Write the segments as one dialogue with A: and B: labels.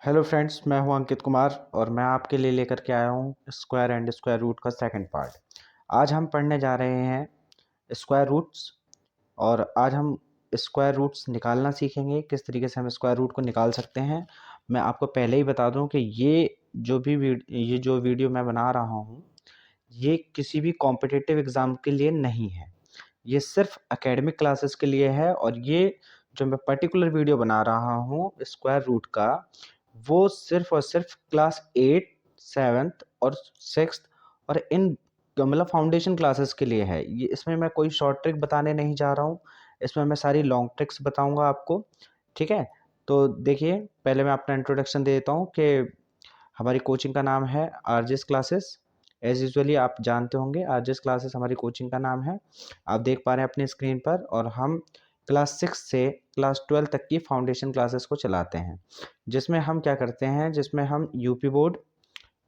A: Hello friends, मैं हूं अंकित कुमार और मैं आपके लिए लेकर के आया हूं स्क्वायर एंड स्क्वायर रूट का सेकंड पार्ट। आज हम पढ़ने जा रहे हैं स्क्वायर रूट्स और आज हम स्क्वायर रूट्स निकालना सीखेंगे, किस तरीके से हम स्क्वायर रूट को निकाल सकते हैं। मैं आपको पहले ही बता दूं कि ये जो वीडियो मैं बना रहा हूं, ये किसी भी कॉम्पिटिटिव एग्ज़ाम के लिए नहीं है। ये सिर्फ एकेडमिक क्लासेस के लिए है और ये जो मैं पर्टिकुलर वीडियो बना रहा हूँ स्क्वायर रूट का, वो सिर्फ और सिर्फ क्लास 8, 7th और 6th और इन मतलब फाउंडेशन क्लासेस के लिए है। ये इसमें मैं कोई शॉर्ट ट्रिक बताने नहीं जा रहा हूँ, इसमें मैं सारी लॉन्ग ट्रिक्स बताऊँगा आपको। ठीक है? तो देखिए, पहले मैं अपना इंट्रोडक्शन दे देता हूँ कि हमारी कोचिंग का नाम है आरजेस क्लासेस। एज़ यूजुअली आप जानते होंगे, आरजेस क्लासेस हमारी कोचिंग का नाम है। आप देख पा रहे हैं अपनी स्क्रीन पर, और हम क्लास 6 से क्लास 12 तक की फाउंडेशन क्लासेस को चलाते हैं, जिसमें हम क्या करते हैं, जिसमें हम यूपी बोर्ड,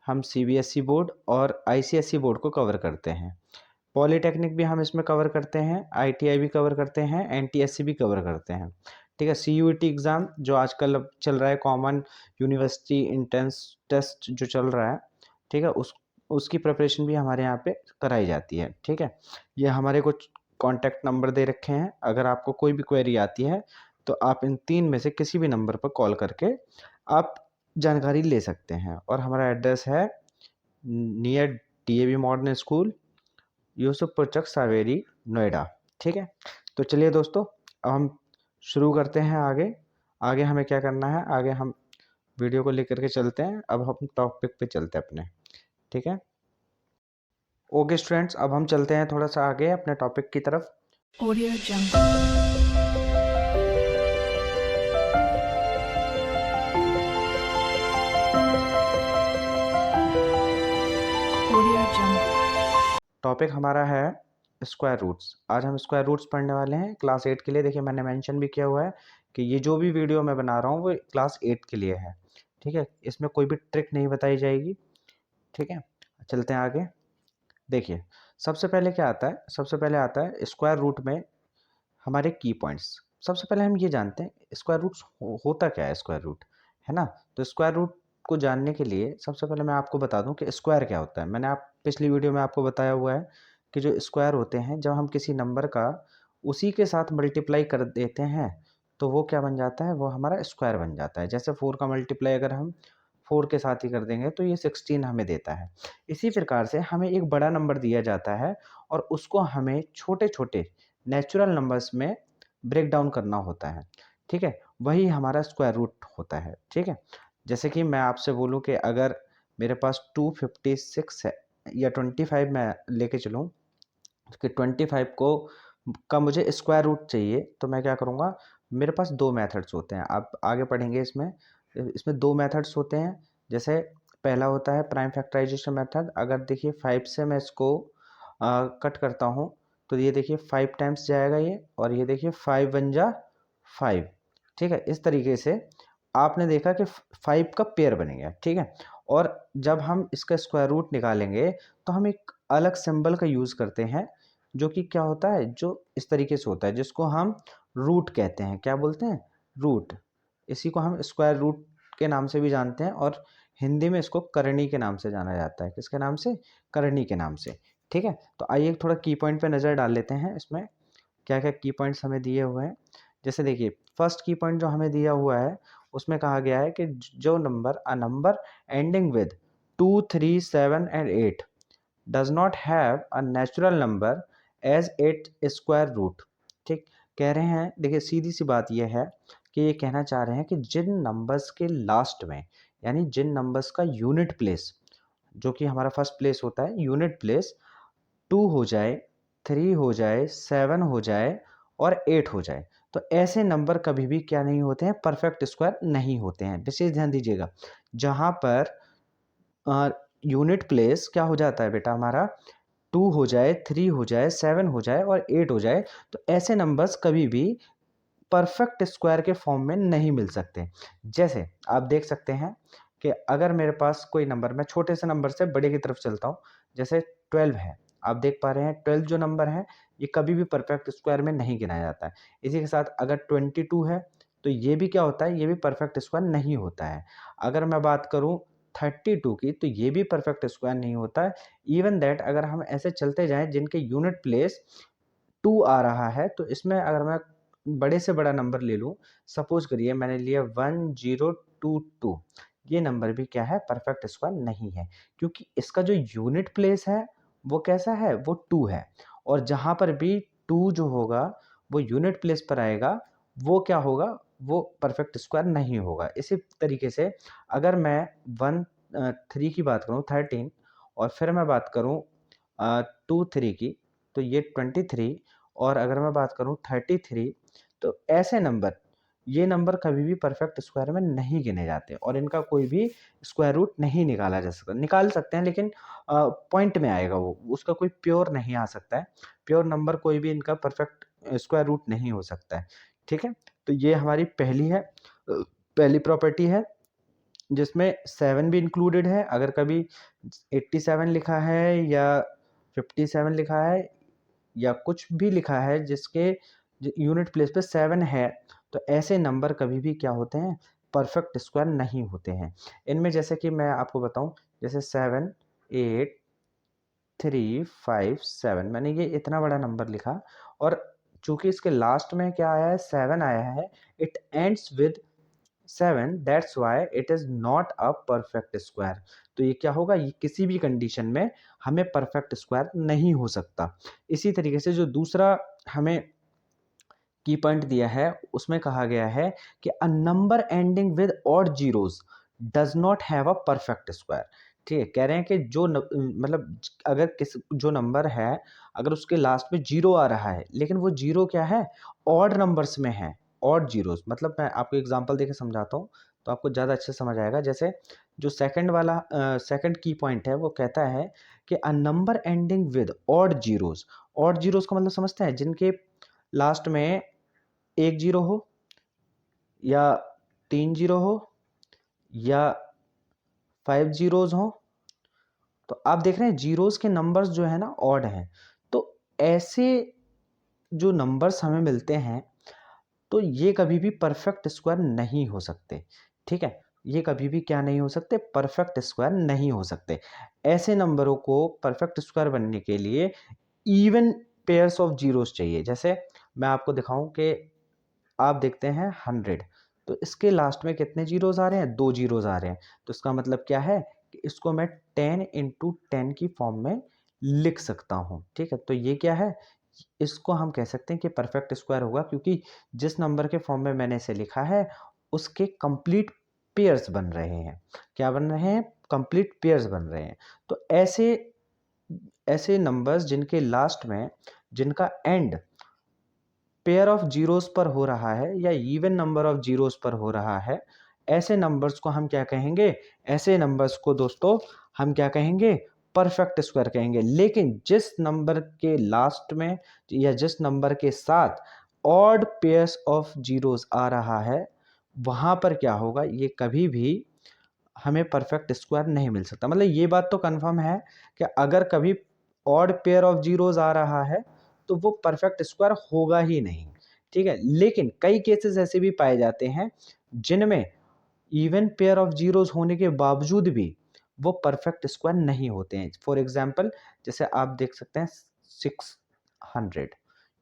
A: हम सीबीएसई बोर्ड और आईसीएसई बोर्ड को कवर करते हैं। पॉलीटेक्निक भी हम इसमें कवर करते हैं, आईटीआई भी कवर करते हैं, एनटीएससी भी कवर करते हैं। ठीक है? सीयूईटी एग्ज़ाम जो आजकल अब चल रहा है, कॉमन यूनिवर्सिटी एंट्रेंस टेस्ट जो चल रहा है, ठीक है, उसकी प्रिपरेशन भी हमारे यहाँ पे कराई जाती है। ठीक है? ये हमारे कुछ कॉन्टैक्ट नंबर दे रखे हैं, अगर आपको कोई भी क्वेरी आती है तो आप इन 3 में से किसी भी नंबर पर कॉल करके आप जानकारी ले सकते हैं। और हमारा एड्रेस है near DAV modern school, Yusufpur Chak, Saveri, Noida. ठीक है? तो चलिए दोस्तों, अब हम शुरू करते हैं आगे। आगे हमें क्या करना है, आगे हम वीडियो को लेकर के चलते हैं। अब हम टॉपिक पे चलते हैं अपने। ठीक है? ओके स्टूडेंट्स, अब हम चलते हैं थोड़ा सा आगे अपने टॉपिक की तरफ।
B: Audio Jungle. Audio Jungle.
A: Topic हमारा है स्क्वायर रूट्स। आज हम स्क्वायर रूट्स पढ़ने वाले हैं क्लास 8 के लिए। देखिए, मैंने मेंशन भी किया हुआ है कि ये जो भी वीडियो मैं बना रहा हूँ वो क्लास 8 के लिए है। ठीक है? इसमें कोई भी ट्रिक नहीं बताई जाएगी। ठीक है? चलते हैं आगे। देखिए, सबसे पहले क्या आता है, सबसे पहले आता है स्क्वायर रूट में हमारे की पॉइंट्स। सबसे पहले हम ये जानते हैं स्क्वायर रूट्स होता क्या है स्क्वायर रूट, है ना? तो स्क्वायर रूट को जानने के लिए सबसे पहले मैं आपको बता दूं कि स्क्वायर क्या होता है। मैंने आप पिछली वीडियो में आपको बताया हुआ है कि जो स्क्वायर होते हैं, जब हम किसी नंबर का उसी के साथ मल्टीप्लाई कर देते हैं तो वो क्या बन जाता है, वो हमारा स्क्वायर बन जाता है। जैसे 4 का मल्टीप्लाई अगर हम 4 के साथ ही कर देंगे तो ये 16 हमें देता है। इसी प्रकार से हमें एक बड़ा नंबर दिया जाता है और उसको हमें छोटे छोटे नेचुरल नंबर्स में ब्रेक डाउन करना होता है। ठीक है? वही हमारा स्क्वायर रूट होता है। ठीक है? जैसे कि मैं आपसे बोलूं कि अगर मेरे पास 256 है या 25 मैं लेके चलूं कि 25 को का मुझे स्क्वायर रूट चाहिए, तो मैं क्या करूँगा, मेरे पास 2 मेथड्स होते हैं। आप आगे पढ़ेंगे इसमें। इसमें 2 मेथड्स होते हैं। जैसे पहला होता है प्राइम फैक्टराइजेशन मेथड। अगर देखिए 5 से मैं इसको कट करता हूँ तो ये देखिए 5 टाइम्स जाएगा ये, और ये देखिए 5 वन जा 5। ठीक है? इस तरीके से आपने देखा कि 5 का पेयर बनेगा। ठीक है? और जब हम इसका स्क्वायर रूट निकालेंगे तो हम एक अलग सिंबल का यूज़ करते हैं, जो कि क्या होता है, जो इस तरीके से होता है, जिसको हम रूट कहते हैं। क्या बोलते हैं? रूट। इसी को हम स्क्वायर रूट के नाम से भी जानते हैं और हिंदी में इसको करनी के नाम से जाना जाता है। किसके नाम से? करनी के नाम से। ठीक है? तो आइए थोड़ा की पॉइंट पे नज़र डाल लेते हैं। इसमें क्या क्या की पॉइंट्स हमें दिए हुए हैं। जैसे देखिए, फर्स्ट की पॉइंट जो हमें दिया हुआ है उसमें कहा गया है कि जो number a number ending with 2, 3, 7 and 8 does not have a natural number as it square root. ठीक? कह रहे हैं, देखिए सीधी सी बात यह है कि ये कहना चाह रहे हैं कि जिन नंबर्स के लास्ट में, यानी जिन नंबर्स का यूनिट प्लेस, जो कि हमारा फर्स्ट प्लेस होता है, यूनिट प्लेस 2 हो जाए, 3 हो जाए, 7 हो जाए और 8 हो जाए, तो ऐसे नंबर कभी भी क्या नहीं होते हैं, परफेक्ट स्क्वायर नहीं होते हैं। विशेष ध्यान दीजिएगा, जहाँ पर यूनिट प्लेस क्या हो जाता है बेटा हमारा, 2 हो जाए, 3 हो जाए, 7 हो जाए और 8 हो जाए, तो ऐसे नंबर्स कभी भी परफेक्ट स्क्वायर के फॉर्म में नहीं मिल सकते। जैसे आप देख सकते हैं कि अगर मेरे पास कोई नंबर, मैं छोटे से नंबर से बड़े की तरफ चलता हूँ, जैसे 12 है। आप देख पा रहे हैं 12 जो नंबर है, ये कभी भी परफेक्ट स्क्वायर में नहीं गिना जाता है। इसी के साथ अगर 22 है, तो ये भी क्या होता है, ये भी परफेक्ट स्क्वायर नहीं होता है। अगर मैं बात करूँ 32 की, तो ये भी परफेक्ट स्क्वायर नहीं होता है। इवन दैट अगर हम ऐसे चलते जाएँ जिनके यूनिट प्लेस 2 आ रहा है, तो इसमें अगर मैं बड़े से बड़ा नंबर ले लूँ, सपोज़ करिए मैंने लिया 1022, ये नंबर भी क्या है, परफेक्ट स्क्वायर नहीं है, क्योंकि इसका जो यूनिट प्लेस है, वो कैसा है, वो 2 है। और जहाँ पर भी 2 जो होगा, वो यूनिट प्लेस पर आएगा, वो क्या होगा, वो परफेक्ट स्क्वायर नहीं होगा। इसी तरीके से अगर मैं 3 की बात करूँ, 13, और फिर मैं बात करूँ 2 3 की, तो ये 23, और अगर मैं बात करूँ 33, तो ऐसे नंबर, ये नंबर कभी भी परफेक्ट स्क्वायर में नहीं गिने जाते और इनका कोई भी स्क्वायर रूट नहीं निकाला जा सकता। निकाल सकते हैं लेकिन पॉइंट में आएगा वो, उसका कोई प्योर नहीं आ सकता है। प्योर नंबर कोई भी इनका परफेक्ट स्क्वायर रूट नहीं हो सकता है, ठीक है? तो ये हमारी पहली प्रॉपर्टी है, जिसमें 7 भी इंक्लूडेड है। अगर कभी 87 लिखा है या 57 लिखा है या कुछ भी लिखा है जिसके यूनिट प्लेस पे 7 है, तो ऐसे नंबर कभी भी क्या होते हैं, परफेक्ट स्क्वायर नहीं होते हैं। इनमें जैसे कि मैं आपको बताऊं, जैसे 7 8 3 5 7, मैंने ये इतना बड़ा नंबर लिखा, और चूंकि इसके लास्ट में क्या आया है, 7 आया है, it ends with 7, that's why it is not a perfect square. तो ये क्या होगा, ये किसी भी कंडीशन में हमें परफेक्ट स्क्वायर नहीं हो सकता। इसी तरीके से जो दूसरा हमें की पॉइंट दिया है, उसमें कहा गया है कि अ number ending with odd zeros does not have a perfect square. ठीक है, कह रहे हैं कि मतलब अगर जो नंबर है, अगर उसके लास्ट में जीरो आ रहा है, लेकिन वो जीरो क्या है, ऑड नंबर्स में है, ऑड जीरोस। मतलब मैं आपको एग्जांपल देके समझाता हूँ तो आपको ज़्यादा अच्छे से समझ आएगा। जैसे जो सेकंड की पॉइंट है, वो कहता है कि अ number ending with odd zeros का मतलब समझते हैं, जिनके लास्ट में 1 जीरो हो या 3 जीरो हो या 5 जीरोस हो। तो आप देख रहे हैं जीरोस के नंबर्स जो है ना, ऑड हैं। तो ऐसे जो नंबर्स हमें मिलते हैं, तो ये कभी भी परफेक्ट स्क्वायर नहीं हो सकते, ठीक है? ये कभी भी क्या नहीं हो सकते, परफेक्ट स्क्वायर नहीं हो सकते। ऐसे नंबरों को परफेक्ट स्क्वायर बनने के लिए इवन पेयर्स ऑफ जीरोस चाहिए। जैसे मैं आपको दिखाऊं कि आप देखते हैं 100, तो इसके लास्ट में कितने जीरोस आ रहे हैं, 2 जीरोस आ रहे हैं। तो इसका मतलब क्या है कि इसको मैं 10 इंटू 10 की फॉर्म में लिख सकता हूँ, ठीक है? तो ये क्या है, इसको हम कह सकते हैं कि परफेक्ट स्क्वायर होगा, क्योंकि जिस नंबर के फॉर्म में मैंने इसे लिखा है, उसके कंप्लीट पेयर्स बन रहे हैं। क्या बन रहे हैं, कंप्लीट पेयर्स बन रहे हैं। तो ऐसे ऐसे नंबर्स जिनके लास्ट में, जिनका एंड पेयर ऑफ जीरोस पर हो रहा है या इवन नंबर ऑफ जीरोस पर हो रहा है, ऐसे नंबर्स को हम क्या कहेंगे, ऐसे नंबर्स को दोस्तों हम क्या कहेंगे, परफेक्ट स्क्वायर कहेंगे। लेकिन जिस नंबर के लास्ट में या जिस नंबर के साथ ऑड पेयर्स ऑफ जीरोस आ रहा है, वहां पर क्या होगा, ये कभी भी हमें परफेक्ट स्क्वायर नहीं मिल सकता। मतलब ये बात तो कंफर्म है कि अगर कभी ऑड पेयर ऑफ जीरोस आ रहा है, तो वो परफेक्ट स्क्वायर होगा ही नहीं, ठीक है? लेकिन कई केसेस ऐसे भी पाए जाते हैं जिनमें इवन पेयर ऑफ जीरोस होने के बावजूद भी वो परफेक्ट स्क्वायर नहीं होते हैं। फॉर एग्जाम्पल, जैसे आप देख सकते हैं 600,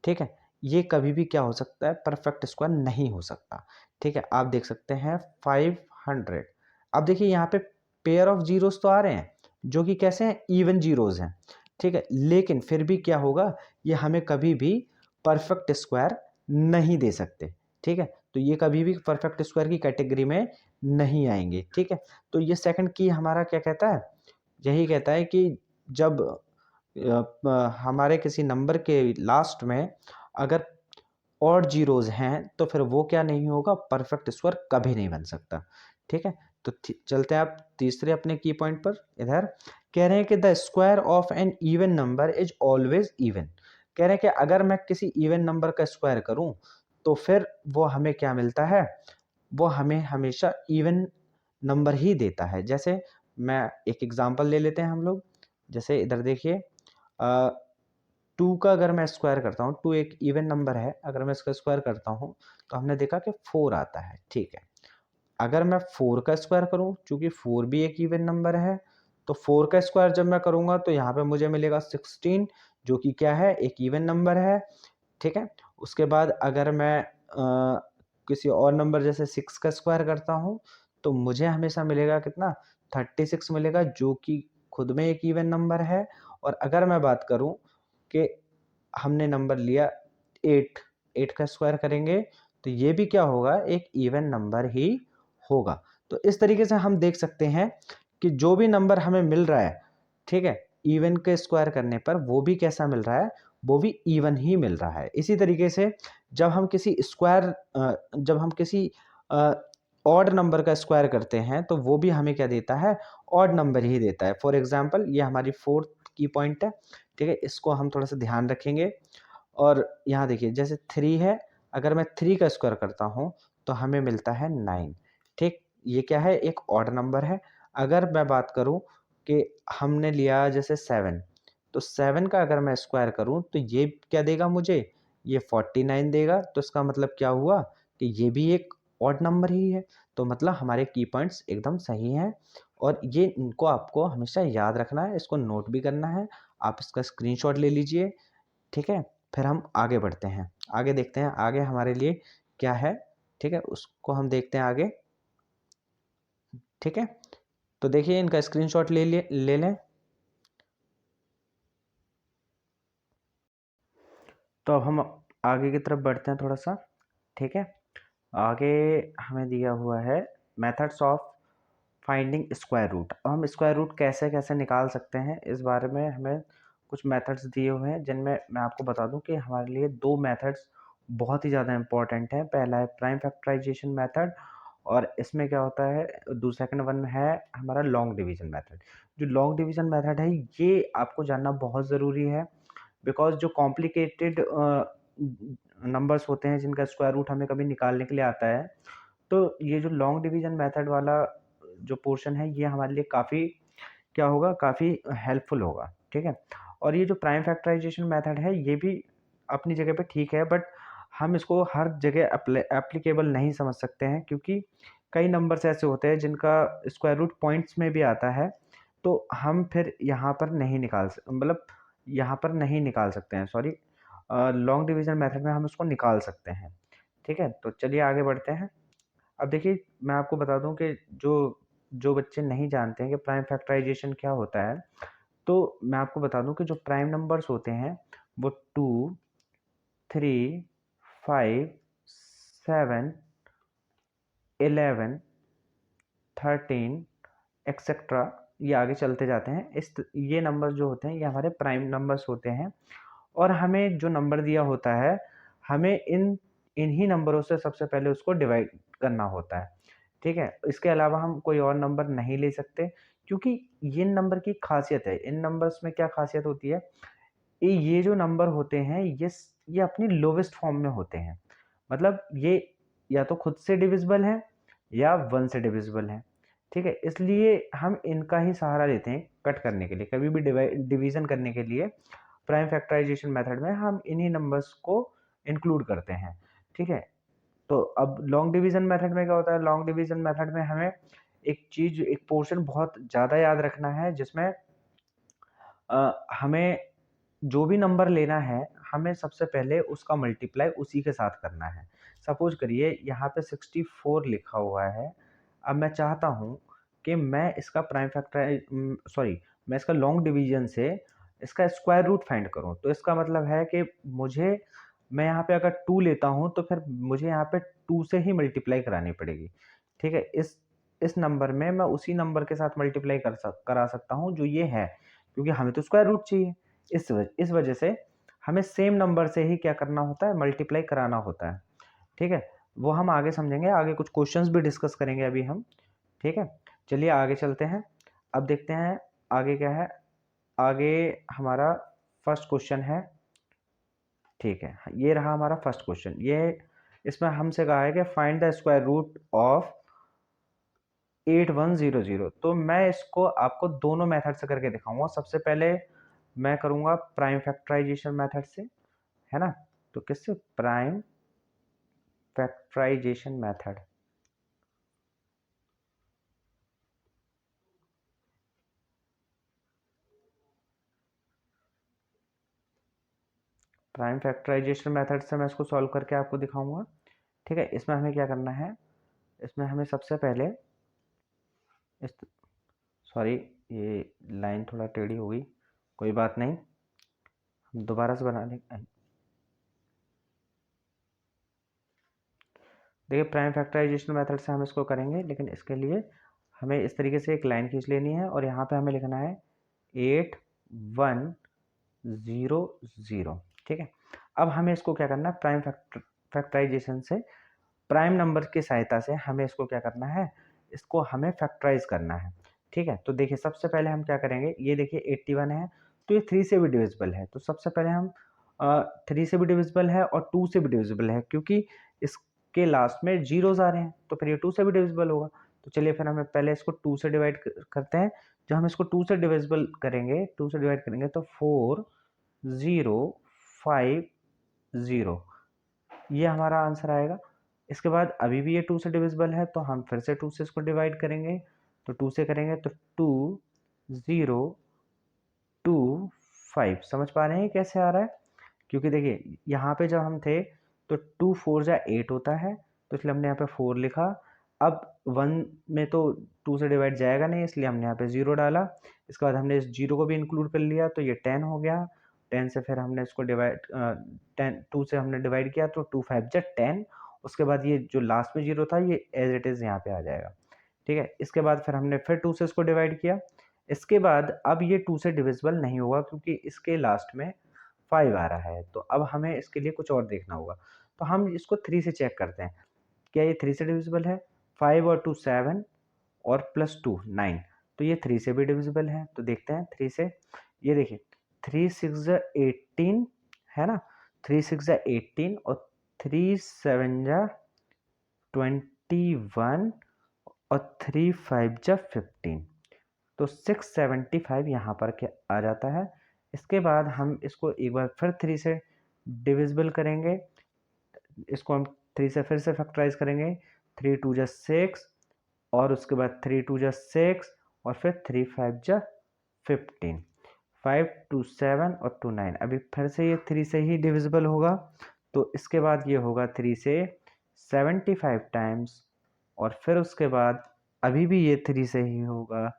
A: ठीक है? ये कभी भी क्या हो सकता है, परफेक्ट स्क्वायर नहीं हो सकता, ठीक है? आप देख सकते हैं 500। अब देखिए यहाँ पे पेयर ऑफ जीरोस तो आ रहे हैं जो कि कैसे हैं, इवन जीरोस हैं, ठीक है? लेकिन फिर भी क्या होगा, ये हमें कभी भी परफेक्ट स्क्वायर नहीं दे सकते, ठीक है? तो ये कभी भी परफेक्ट स्क्वायर की कैटेगरी में नहीं आएंगे, ठीक है? तो ये सेकंड की हमारा क्या कहता है, यही कहता है कि जब हमारे किसी नंबर के लास्ट में अगर ऑड जीरोस हैं, तो फिर वो क्या नहीं होगा, परफेक्ट स्क्वायर कभी नहीं बन सकता, ठीक है? तो चलते हैं आप तीसरे अपने की पॉइंट पर। इधर कह रहे हैं कि the square of an even number is always even. कह रहे हैं कि अगर मैं किसी इवन नंबर का स्क्वायर करूं, तो फिर वो हमें क्या मिलता है, वो हमें हमेशा इवन नंबर ही देता है। जैसे मैं एक एग्जांपल ले लेते हैं हम लोग। जैसे इधर देखिए, 2 का अगर मैं स्क्वायर करता हूँ, 2 एक इवन नंबर है, अगर मैं इसका स्क्वायर करता हूँ तो हमने देखा कि 4 आता है, ठीक है। अगर मैं 4 का स्क्वायर करूँ, चूँकि 4 भी एक इवन नंबर है, तो 4 का स्क्वायर जब मैं करूँगा तो यहाँ पे मुझे मिलेगा 16, जो कि क्या है, एक इवन नंबर है, ठीक है। उसके बाद अगर मैं किसी और नंबर जैसे 6 का स्क्वायर करता हूँ तो मुझे हमेशा मिलेगा कितना, 36 मिलेगा, जो कि खुद में एक इवन नंबर है। और अगर मैं बात करूँ कि हमने नंबर लिया 8, 8 का स्क्वायर करेंगे तो ये भी क्या होगा, एक इवन नंबर ही होगा। तो इस तरीके से हम देख सकते हैं कि जो भी नंबर हमें मिल रहा है, ठीक है, इवन के स्क्वायर करने पर वो भी कैसा मिल रहा है, वो भी इवन ही मिल रहा है। इसी तरीके से जब हम किसी ऑड नंबर का स्क्वायर करते हैं तो वो भी हमें क्या देता है, ऑड नंबर ही देता है। फॉर एग्जांपल ये हमारी फोर्थ की पॉइंट है, ठीक है, इसको हम थोड़ा सा ध्यान रखेंगे। और यहाँ देखिए जैसे 3 है, अगर मैं 3 का स्क्वायर करता हूँ तो हमें मिलता है 9, ठीक। ये क्या है, एक ऑड नंबर है। अगर मैं बात करूँ कि हमने लिया जैसे 7, तो 7 का अगर मैं स्क्वायर करूँ तो ये क्या देगा मुझे, ये 49 देगा। तो इसका मतलब क्या हुआ कि ये भी एक ऑड नंबर ही है। तो मतलब हमारे की पॉइंट्स एकदम सही हैं और ये इनको आपको हमेशा याद रखना है, इसको नोट भी करना है। आप इसका स्क्रीनशॉट ले लीजिए, ठीक है। फिर हम आगे बढ़ते हैं, आगे देखते हैं आगे हमारे लिए क्या है, ठीक है, उसको हम देखते हैं आगे, ठीक है। तो देखिए इनका स्क्रीनशॉट ले लें। तो अब हम आगे की तरफ बढ़ते हैं थोड़ा सा, ठीक है। आगे हमें दिया हुआ है methods of finding square root. अब हम स्क्वायर रूट कैसे कैसे निकाल सकते हैं, इस बारे में हमें कुछ मेथड्स दिए हुए हैं, जिनमें मैं आपको बता दूं कि हमारे लिए 2 मेथड्स बहुत ही ज़्यादा इंपॉर्टेंट हैं। पहला है प्राइम फैक्टराइजेशन मेथड, और इसमें क्या होता है, सेकंड वन है हमारा लॉन्ग डिवीजन मेथड। जो लॉन्ग डिवीजन मेथड है ये आपको जानना बहुत ज़रूरी है, बिकॉज जो कॉम्प्लिकेटेड नंबर्स होते हैं जिनका स्क्वायर रूट हमें कभी निकालने के लिए आता है, तो ये जो लॉन्ग डिवीजन मेथड वाला जो पोर्शन है ये हमारे लिए काफ़ी क्या होगा, काफ़ी हेल्पफुल होगा, ठीक है। और ये जो प्राइम फैक्टराइजेशन मेथड है ये भी अपनी जगह पे ठीक है, बट हम इसको हर जगह एप्लीकेबल नहीं समझ सकते हैं, क्योंकि कई नंबर्स ऐसे होते हैं जिनका स्क्वायर रूट पॉइंट्स में भी आता है। तो हम फिर यहाँ पर नहीं मतलब यहाँ पर नहीं निकाल सकते हैं, सॉरी, लॉन्ग डिवीजन मेथड में हम इसको निकाल सकते हैं, ठीक है। तो चलिए आगे बढ़ते हैं। अब देखिए मैं आपको बता दूं कि जो जो बच्चे नहीं जानते हैं कि प्राइम फैक्टराइजेशन क्या होता है, तो मैं आपको बता दूं कि जो प्राइम नंबर्स होते हैं वो 2, 3, 5, 7, 11, 13 एक्सेट्रा, ये आगे चलते जाते हैं। ये नंबर्स जो होते हैं ये हमारे प्राइम नंबर्स होते हैं, और हमें जो नंबर दिया होता है हमें इन्हीं नंबरों से सबसे पहले उसको डिवाइड करना होता है, ठीक है। इसके अलावा हम कोई और नंबर नहीं ले सकते, क्योंकि ये नंबर की खासियत है। इन नंबर्स में क्या खासियत होती है, ये जो नंबर होते हैं ये अपनी लोवेस्ट फॉर्म में होते हैं। मतलब ये या तो खुद से डिविजिबल है या 1 से डिविजिबल है, ठीक है। इसलिए हम इनका ही सहारा लेते हैं कट करने के लिए, कभी भी डिवीजन करने के लिए प्राइम फैक्टराइजेशन मेथड में हम इन्हीं नंबर्स को इंक्लूड करते हैं, ठीक है। तो अब लॉन्ग डिवीजन मेथड में क्या होता है, लॉन्ग डिवीजन मेथड में हमें एक पोर्शन बहुत ज़्यादा याद रखना है, जिसमें हमें जो भी नंबर लेना है हमें सबसे पहले उसका मल्टीप्लाई उसी के साथ करना है। सपोज करिए यहाँ पे 64 लिखा हुआ है। अब मैं चाहता हूँ कि मैं इसका मैं इसका लॉन्ग डिवीजन से इसका स्क्वायर रूट फाइंड करूँ। तो इसका मतलब है कि मैं यहाँ पे अगर 2 लेता हूँ तो फिर मुझे यहाँ पे 2 से ही मल्टीप्लाई करानी पड़ेगी, ठीक है। इस नंबर में मैं उसी नंबर के साथ मल्टीप्लाई करा सकता हूँ जो ये है, क्योंकि हमें तो स्क्वायर रूट चाहिए। इस वजह से हमें सेम नंबर से ही क्या करना होता है, मल्टीप्लाई कराना होता है, ठीक है। वो हम आगे समझेंगे, आगे कुछ क्वेश्चंस भी डिस्कस करेंगे अभी हम, ठीक है। चलिए आगे चलते हैं। अब देखते हैं आगे क्या है। आगे हमारा फर्स्ट क्वेश्चन है, ठीक है। ये रहा हमारा फर्स्ट क्वेश्चन। ये इसमें हमसे कहा है कि find the square root of 8100। तो मैं इसको आपको दोनों मेथड से करके दिखाऊंगा। सबसे पहले मैं करूँगा प्राइम फैक्टराइजेशन मेथड से, है ना। तो किससे? Prime factorization method. Prime factorization method से मैं इसको सॉल्व करके आपको दिखाऊंगा। ठीक है, इसमें हमें क्या करना है, इसमें हमें सबसे पहले इस, सॉरी ये लाइन थोड़ा टेढ़ी हो गई, कोई बात नहीं, हम दोबारा से बनाने। देखिए प्राइम फैक्टराइजेशन मेथड से हम इसको करेंगे, लेकिन इसके लिए हमें इस तरीके से एक लाइन खींच लेनी है और यहाँ पे हमें लिखना है 8100। ठीक है, अब हमें इसको क्या करना है, प्राइम फैक्टराइजेशन से प्राइम नंबर की सहायता से हमें इसको क्या करना है, इसको हमें फैक्टराइज करना है। ठीक है, तो देखिए सबसे पहले हम क्या करेंगे, ये देखिए 81 है तो ये 3 से भी डिविजिबल है, तो सबसे पहले हम 3 से भी डिविजिबल है और 2 से भी डिविजिबल है, क्योंकि इसके लास्ट में जीरोज आ रहे हैं, तो फिर ये 2 से भी डिविजिबल होगा। तो चलिए फिर हमें पहले इसको 2 से डिवाइड करते हैं। जब हम इसको 2 से डिविजिबल करेंगे, 2 से डिवाइड करेंगे तो 4050 ये हमारा आंसर आएगा। इसके बाद अभी भी ये 2 से डिविजिबल है, तो हम फिर से 2 से इसको डिवाइड करेंगे, तो 2 से करेंगे तो 2025। समझ पा रहे हैं कैसे आ रहा है? क्योंकि देखिए यहाँ पे जब हम थे तो 2 4 जा 8 होता है, तो इसलिए हमने यहाँ पे 4 लिखा। अब 1 में तो 2 से डिवाइड जाएगा नहीं, इसलिए हमने यहाँ पे 0 डाला। इसके बाद हमने इस 0 को भी इंक्लूड कर लिया, तो ये 10 हो गया। 10 से फिर हमने इसको डिवाइड 2 से हमने डिवाइड किया, तो 2 5 जा 10। उसके बाद ये जो लास्ट में 0 था ये एज इट इज़ यहाँ पे आ जाएगा। ठीक है, इसके बाद फिर हमने फिर 2 से इसको डिवाइड किया। इसके बाद अब ये 2 से डिविजिबल नहीं होगा, क्योंकि इसके लास्ट में 5 आ रहा है, तो अब हमें इसके लिए कुछ और देखना होगा। तो हम इसको 3 से चेक करते हैं, क्या ये 3 से डिविजिबल है? 5 और 2 7 और प्लस 2 9, तो ये 3 से भी डिविजिबल है। तो देखते हैं 3 से, ये देखिए 3 6 18 है ना, 3 6 18 और 3 7 21 और 3 5 15, तो 675 यहाँ पर क्या आ जाता है। इसके बाद हम इसको एक बार फिर 3 से डिविजिबल करेंगे, इसको हम 3 से फिर से फैक्टराइज करेंगे। 3 2 जा 6 और उसके बाद 3 2 जा 6 और फिर 3 5 जा 15, 5 2 7 और 2 9। अभी फिर से ये 3 से ही डिविजिबल होगा, तो इसके बाद ये होगा 3 से 75 टाइम्स, और फिर उसके बाद अभी भी ये 3 से ही होगा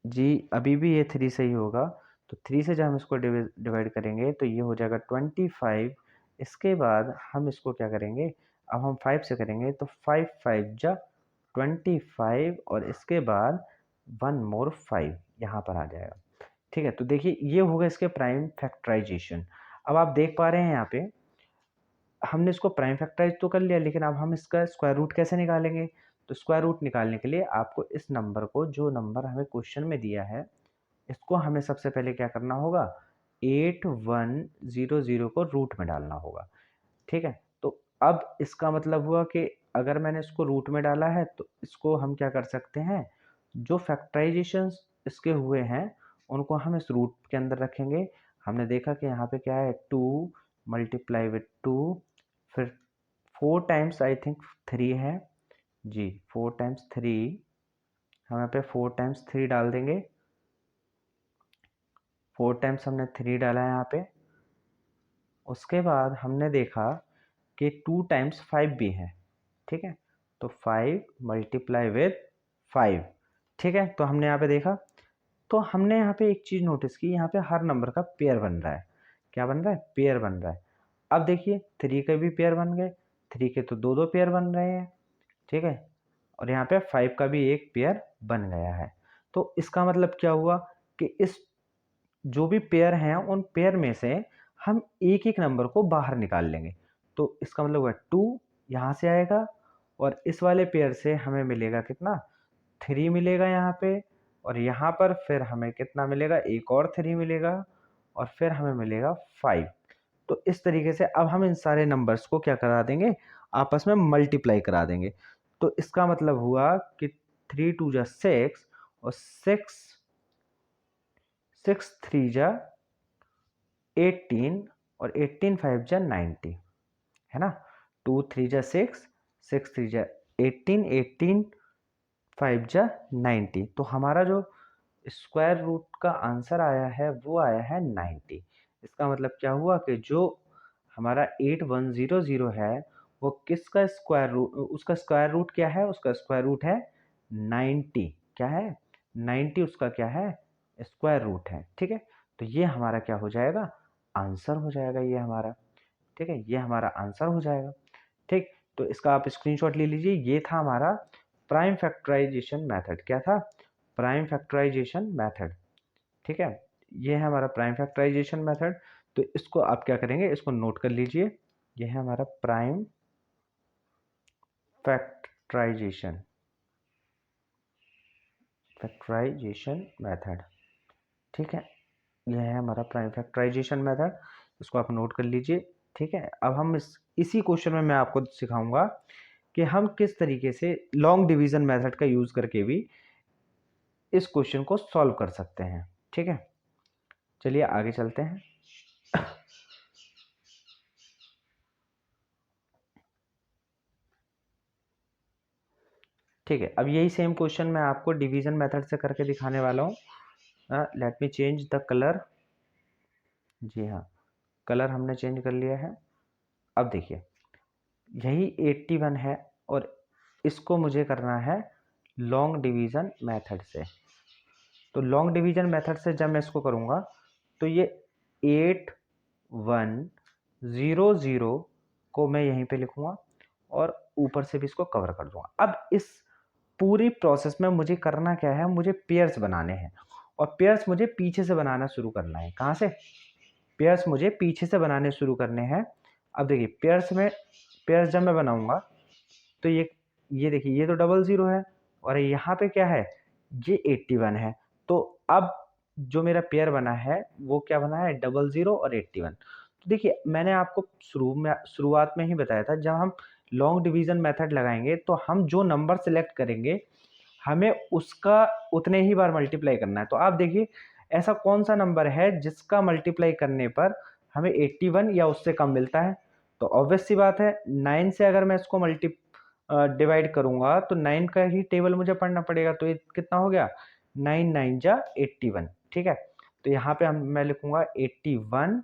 A: जी, अभी भी ये 3 से ही होगा। तो 3 से जब हम इसको डिवाइड करेंगे तो ये हो जाएगा 25। इसके बाद हम इसको क्या करेंगे, अब हम 5 से करेंगे, तो 5 5 जा 25 और इसके बाद 1 मोर 5 यहाँ पर आ जाएगा। ठीक है, तो देखिए ये होगा इसके प्राइम फैक्टराइजेशन। अब आप देख पा रहे हैं यहाँ पे हमने इसको प्राइम फैक्टराइज तो कर लिया, लेकिन अब हम इसका स्क्वायर रूट कैसे निकालेंगे? तो स्क्वायर रूट निकालने के लिए आपको इस नंबर को, जो नंबर हमें क्वेश्चन में दिया है, इसको हमें सबसे पहले क्या करना होगा, 8100 को रूट में डालना होगा। ठीक है, तो अब इसका मतलब हुआ कि अगर मैंने इसको रूट में डाला है, तो इसको हम क्या कर सकते हैं, जो फैक्टराइजेशन इसके हुए हैं उनको हम इस रूट के अंदर रखेंगे। हमने देखा कि यहाँ पे क्या है, 2 मल्टीप्लाई विथ 2, फिर 4 टाइम्स आई थिंक 3 है जी, 4 टाइम्स 3, हम यहाँ पे 4 टाइम्स 3 डाल देंगे। 4 टाइम्स हमने 3 डाला है यहाँ पे। उसके बाद हमने देखा कि 2 टाइम्स 5 भी है। ठीक है, तो 5 मल्टीप्लाई विथ 5। ठीक है, तो हमने यहाँ पे देखा, तो हमने यहाँ पे एक चीज़ नोटिस की, यहाँ पे हर नंबर का पेयर बन रहा है। क्या बन रहा है? पेयर बन रहा है। अब देखिए 3 के भी पेयर बन गए, 3 के तो 2 2 पेयर बन रहे हैं। ठीक है, और यहाँ पे 5 का भी एक पेयर बन गया है। तो इसका मतलब क्या हुआ कि इस जो भी पेयर हैं उन पेयर में से हम एक एक नंबर को बाहर निकाल लेंगे। तो इसका मतलब हुआ 2 यहाँ से आएगा, और इस वाले पेयर से हमें मिलेगा कितना, 3 मिलेगा यहाँ पे, और यहाँ पर फिर हमें कितना मिलेगा, एक और 3 मिलेगा, और फिर हमें मिलेगा 5। तो इस तरीके से अब हम इन सारे नंबर्स को क्या करा देंगे, आपस में मल्टीप्लाई करा देंगे। तो इसका मतलब हुआ कि 3 2 जा 6 और 6 6 3 जा 18 और 18 5 जा 90, है ना। 2 3 जा 6, 6 3 जा 18, 18 5 जा 90। तो हमारा जो स्क्वायर रूट का आंसर आया है वो आया है 90। इसका मतलब क्या हुआ कि जो हमारा 8100 है वो किसका स्क्वायर रूट, उसका स्क्वायर रूट क्या है, उसका स्क्वायर रूट है 90। क्या है? 90 उसका क्या है? स्क्वायर रूट है। ठीक है, तो ये हमारा क्या हो जाएगा? आंसर हो जाएगा ये हमारा। ठीक है, ये हमारा आंसर हो जाएगा। ठीक, तो इसका आप स्क्रीनशॉट ले लीजिए। ये था हमारा प्राइम फैक्टराइजेशन मेथड। क्या था? Prime factorization method. ठीक है, ये है हमारा प्राइम फैक्टराइजेशन मेथड। तो इसको आप क्या करेंगे, इसको नोट कर लीजिए। ये है हमारा प्राइम फैक्टराइजेशन मेथड। ठीक है, यह है हमारा प्राइम फैक्टराइजेशन मेथड। इसको आप नोट कर लीजिए। ठीक है, अब हम इसी क्वेश्चन में मैं आपको सिखाऊंगा कि हम किस तरीके से लॉन्ग डिवीजन मेथड का यूज करके भी इस क्वेश्चन को सॉल्व कर सकते हैं। ठीक है, चलिए आगे चलते हैं। ठीक है, अब यही सेम क्वेश्चन मैं आपको डिवीजन मेथड से करके दिखाने वाला हूँ। Let me change the colour. जी हाँ, कलर हमने चेंज कर लिया है। अब देखिए, यही 81 है और इसको मुझे करना है लॉन्ग डिवीजन मेथड से। तो लॉन्ग डिवीजन मेथड से जब मैं इसको करूँगा तो ये 8100 को मैं यहीं पे लिखूँगा और ऊपर से भी इसको कवर कर दूँगा। अब इस पूरी प्रोसेस में मुझे करना क्या है, मुझे पेयर्स बनाने हैं और पेयर्स मुझे पीछे से बनाना शुरू करना है। कहाँ से? पेयर्स मुझे पीछे से बनाने शुरू करने हैं। अब देखिए, पेयर्स जब मैं बनाऊंगा तो ये देखिए, ये तो 00 है और यहाँ पे क्या है, ये 81 है। तो अब जो मेरा पेयर बना है वो क्या बना है, 00 और 81। तो देखिए, मैंने आपको शुरुआत में ही बताया था, जब हम लॉन्ग डिवीजन मेथड लगाएंगे तो हम जो नंबर सेलेक्ट करेंगे हमें उसका उतने ही बार मल्टीप्लाई करना है। तो आप देखिए, ऐसा कौन सा नंबर है जिसका मल्टीप्लाई करने पर हमें 81 या उससे कम मिलता है? तो ऑब्वियस सी बात है, 9 से अगर मैं इसको डिवाइड करूंगा तो 9 का ही टेबल मुझे पढ़ना पड़ेगा। तो ये कितना हो गया, 9 9 जा 81। ठीक है, तो यहाँ पे मैं लिखूंगा 81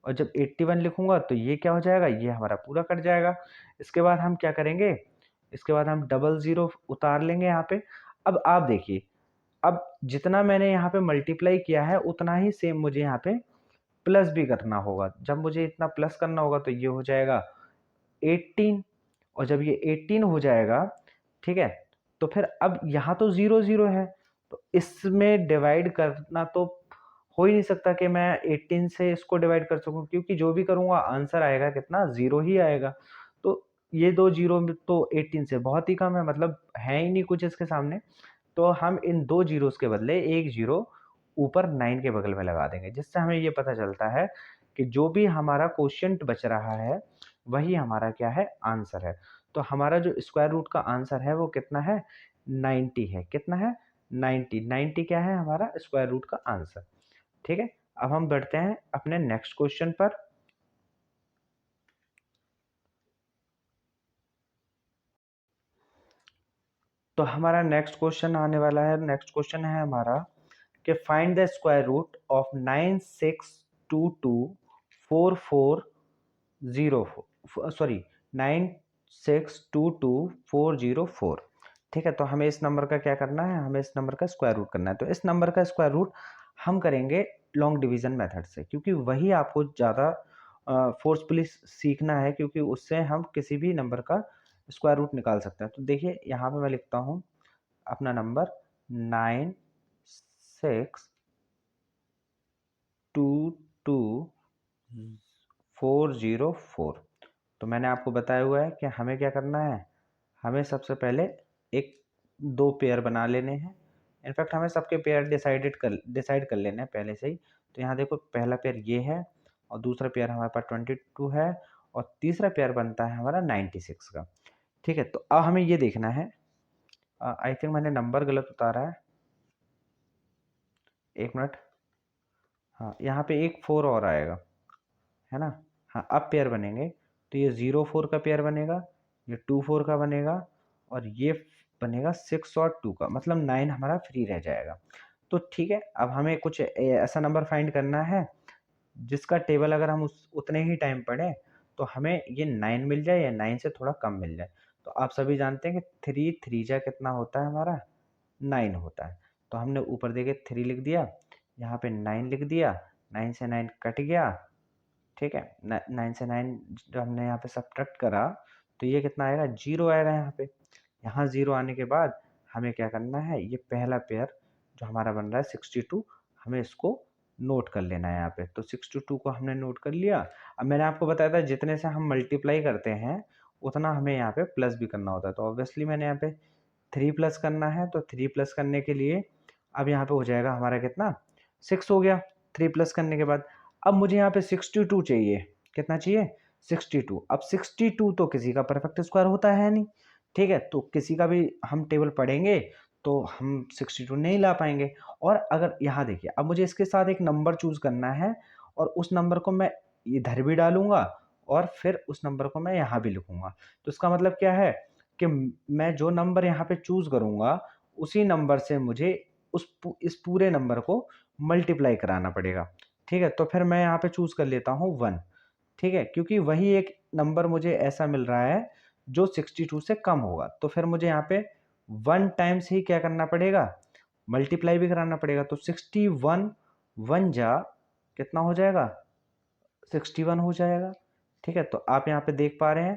A: और जब 81 लिखूंगा तो ये क्या हो जाएगा, ये हमारा पूरा कट जाएगा। इसके बाद हम क्या करेंगे, इसके बाद हम 00 उतार लेंगे यहाँ पे। अब आप देखिए, अब जितना मैंने यहाँ पे मल्टीप्लाई किया है उतना ही सेम मुझे यहाँ पे प्लस भी करना होगा। जब मुझे इतना प्लस करना होगा तो ये हो जाएगा 18 और जब ये 18 हो जाएगा, ठीक है, तो फिर अब यहाँ तो 00 है, तो इसमें डिवाइड करना तो हो ही नहीं सकता कि मैं 18 से इसको डिवाइड कर सकूं, क्योंकि जो भी करूंगा आंसर आएगा कितना, 0 ही आएगा। तो ये दो जीरो तो 18 से बहुत ही कम है, मतलब है ही नहीं कुछ इसके सामने। तो हम इन दो जीरोस के बदले एक जीरो ऊपर 9 के बगल में लगा देंगे, जिससे हमें ये पता चलता है कि जो भी हमारा क्वोशिएंट बच रहा है वही हमारा क्या है, आंसर है। तो हमारा जो स्क्वायर रूट का आंसर है वो कितना है, 90 है। कितना है, 90। 90 क्या है हमारा स्क्वायर रूट का आंसर। ठीक है, अब हम बढ़ते हैं अपने नेक्स्ट क्वेश्चन पर। तो हमारा नेक्स्ट क्वेश्चन आने वाला है, नेक्स्ट क्वेश्चन है हमारा कि find the square root of 96224404। ठीक है, तो हमें इस नंबर का क्या करना है, हमें इस नंबर का स्क्वायर रूट करना है। तो इस नंबर का स्क्वायर रूट हम करेंगे लॉन्ग डिवीजन मेथड से, क्योंकि वही आपको ज़्यादा फोर्सफुली सीखना है, क्योंकि उससे हम किसी भी नंबर का स्क्वायर रूट निकाल सकते हैं। तो देखिए, यहाँ पे मैं लिखता हूँ अपना नंबर 96224404। तो मैंने आपको बताया हुआ है कि हमें क्या करना है, हमें सबसे पहले एक दो पेयर बना लेने हैं। इनफैक्ट हमें सबके पेयर डिसाइड कर लेने हैं पहले से ही। तो यहाँ देखो, पहला पेयर ये है और दूसरा पेयर हमारे पास 22 है और तीसरा पेयर बनता है हमारा 96 का। ठीक है, तो अब हमें ये देखना है, आई थिंक मैंने नंबर गलत उतारा है, एक मिनट। हाँ, यहाँ पे एक 4 और आएगा, है ना। हाँ, अब पेयर बनेंगे तो ये 0 4 का पेयर बनेगा, ये 2 4 का बनेगा, और ये बनेगा 6 और 2 का, मतलब 9 हमारा फ्री रह जाएगा। तो ठीक है, अब हमें कुछ ऐसा नंबर फाइंड करना है जिसका टेबल अगर हम उस उतने ही टाइम पढ़ें तो हमें ये 9 मिल जाए या 9 से थोड़ा कम मिल जाए। तो आप सभी जानते हैं कि 3 3 जा कितना होता है हमारा, 9 होता है। तो हमने ऊपर देखे 3 लिख दिया, यहाँ पे 9 लिख दिया, 9 से 9 कट गया, ठीक है। 9 से 9 जो हमने यहाँ पे सब्ट्रैक्ट करा तो ये कितना आएगा, 0 आएगा यहाँ पे। यहाँ 0 आने के बाद हमें क्या करना है, ये पहला पेयर जो हमारा बन रहा है 62, हमें इसको नोट कर लेना है यहाँ पे। तो 62 को हमने नोट कर लिया। अब मैंने आपको बताया था जितने से हम मल्टीप्लाई करते हैं उतना हमें यहाँ पे प्लस भी करना होता है। तो ऑब्वियसली मैंने यहाँ पे 3 प्लस करना है, तो 3 प्लस करने के लिए अब यहाँ पे हो जाएगा हमारा कितना, 6 हो गया 3 प्लस करने के बाद। अब मुझे यहाँ पे 62 चाहिए, कितना चाहिए, 62। अब 62 तो किसी का परफेक्ट स्क्वायर होता है नहीं, ठीक है। तो किसी का भी हम टेबल पढ़ेंगे तो हम 62 नहीं ला पाएंगे। और अगर यहाँ देखिए, अब मुझे इसके साथ एक नंबर चूज करना है और उस नंबर को मैं इधर भी डालूंगा और फिर उस नंबर को मैं यहाँ भी लिखूंगा। तो इसका मतलब क्या है कि मैं जो नंबर यहाँ पे चूज करूंगा उसी नंबर से मुझे इस पूरे नंबर को मल्टीप्लाई कराना पड़ेगा, ठीक है। तो फिर मैं यहाँ पे चूज कर लेता हूँ 1, ठीक है, क्योंकि वही एक नंबर मुझे ऐसा मिल रहा है जो 62 से कम होगा। तो फिर मुझे यहाँ पे 1 टाइम्स ही क्या करना पड़ेगा, मल्टीप्लाई भी कराना पड़ेगा। तो 61 1 जा कितना हो जाएगा, 61 हो जाएगा, ठीक है। तो आप यहाँ पे देख पा रहे हैं,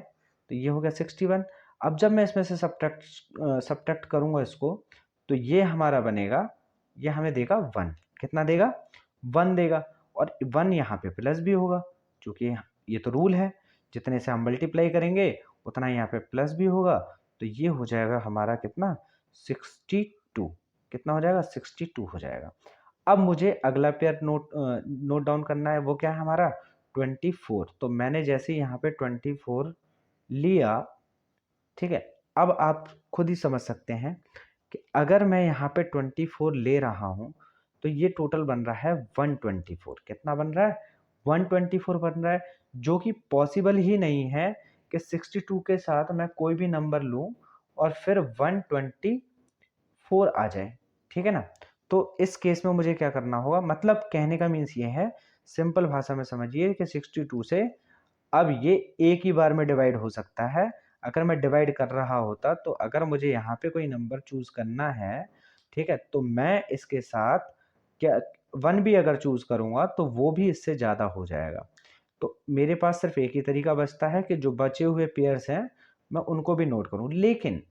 A: तो ये हो गया 61। अब जब मैं इसमें से सब्ट्रैक्ट करूंगा इसको, तो ये हमारा बनेगा, ये हमें देगा 1, कितना देगा, 1 देगा। और 1 यहाँ पे प्लस भी होगा क्योंकि ये तो रूल है, जितने से हम मल्टीप्लाई करेंगे उतना यहाँ पे प्लस भी होगा। तो ये हो जाएगा हमारा कितना, 62, कितना हो जाएगा, 62 हो जाएगा। अब मुझे अगला पेयर नोट डाउन करना है, वो क्या है हमारा 24। तो मैंने जैसे यहाँ पे 24 लिया, ठीक है। अब आप खुद ही समझ सकते हैं कि अगर मैं यहाँ पे 24 ले रहा हूँ तो ये टोटल बन रहा है 124। कितना बन रहा है, 124 बन रहा है, जो कि पॉसिबल ही नहीं है कि 62 के साथ मैं कोई भी नंबर लूँ और फिर 124 आ जाए, ठीक है ना। तो इस केस में मुझे क्या करना होगा, मतलब कहने का मीन्स ये है, सिंपल भाषा में समझिए कि 62 से अब ये एक ही बार में डिवाइड हो सकता है। अगर मैं डिवाइड कर रहा होता तो अगर मुझे यहाँ पे कोई नंबर चूज करना है, ठीक है, तो मैं इसके साथ क्या 1 भी अगर चूज करूंगा तो वो भी इससे ज़्यादा हो जाएगा। तो मेरे पास सिर्फ एक ही तरीका बचता है कि जो बचे हुए पेयर्स हैं मैं उनको भी नोट करूं। लेकिन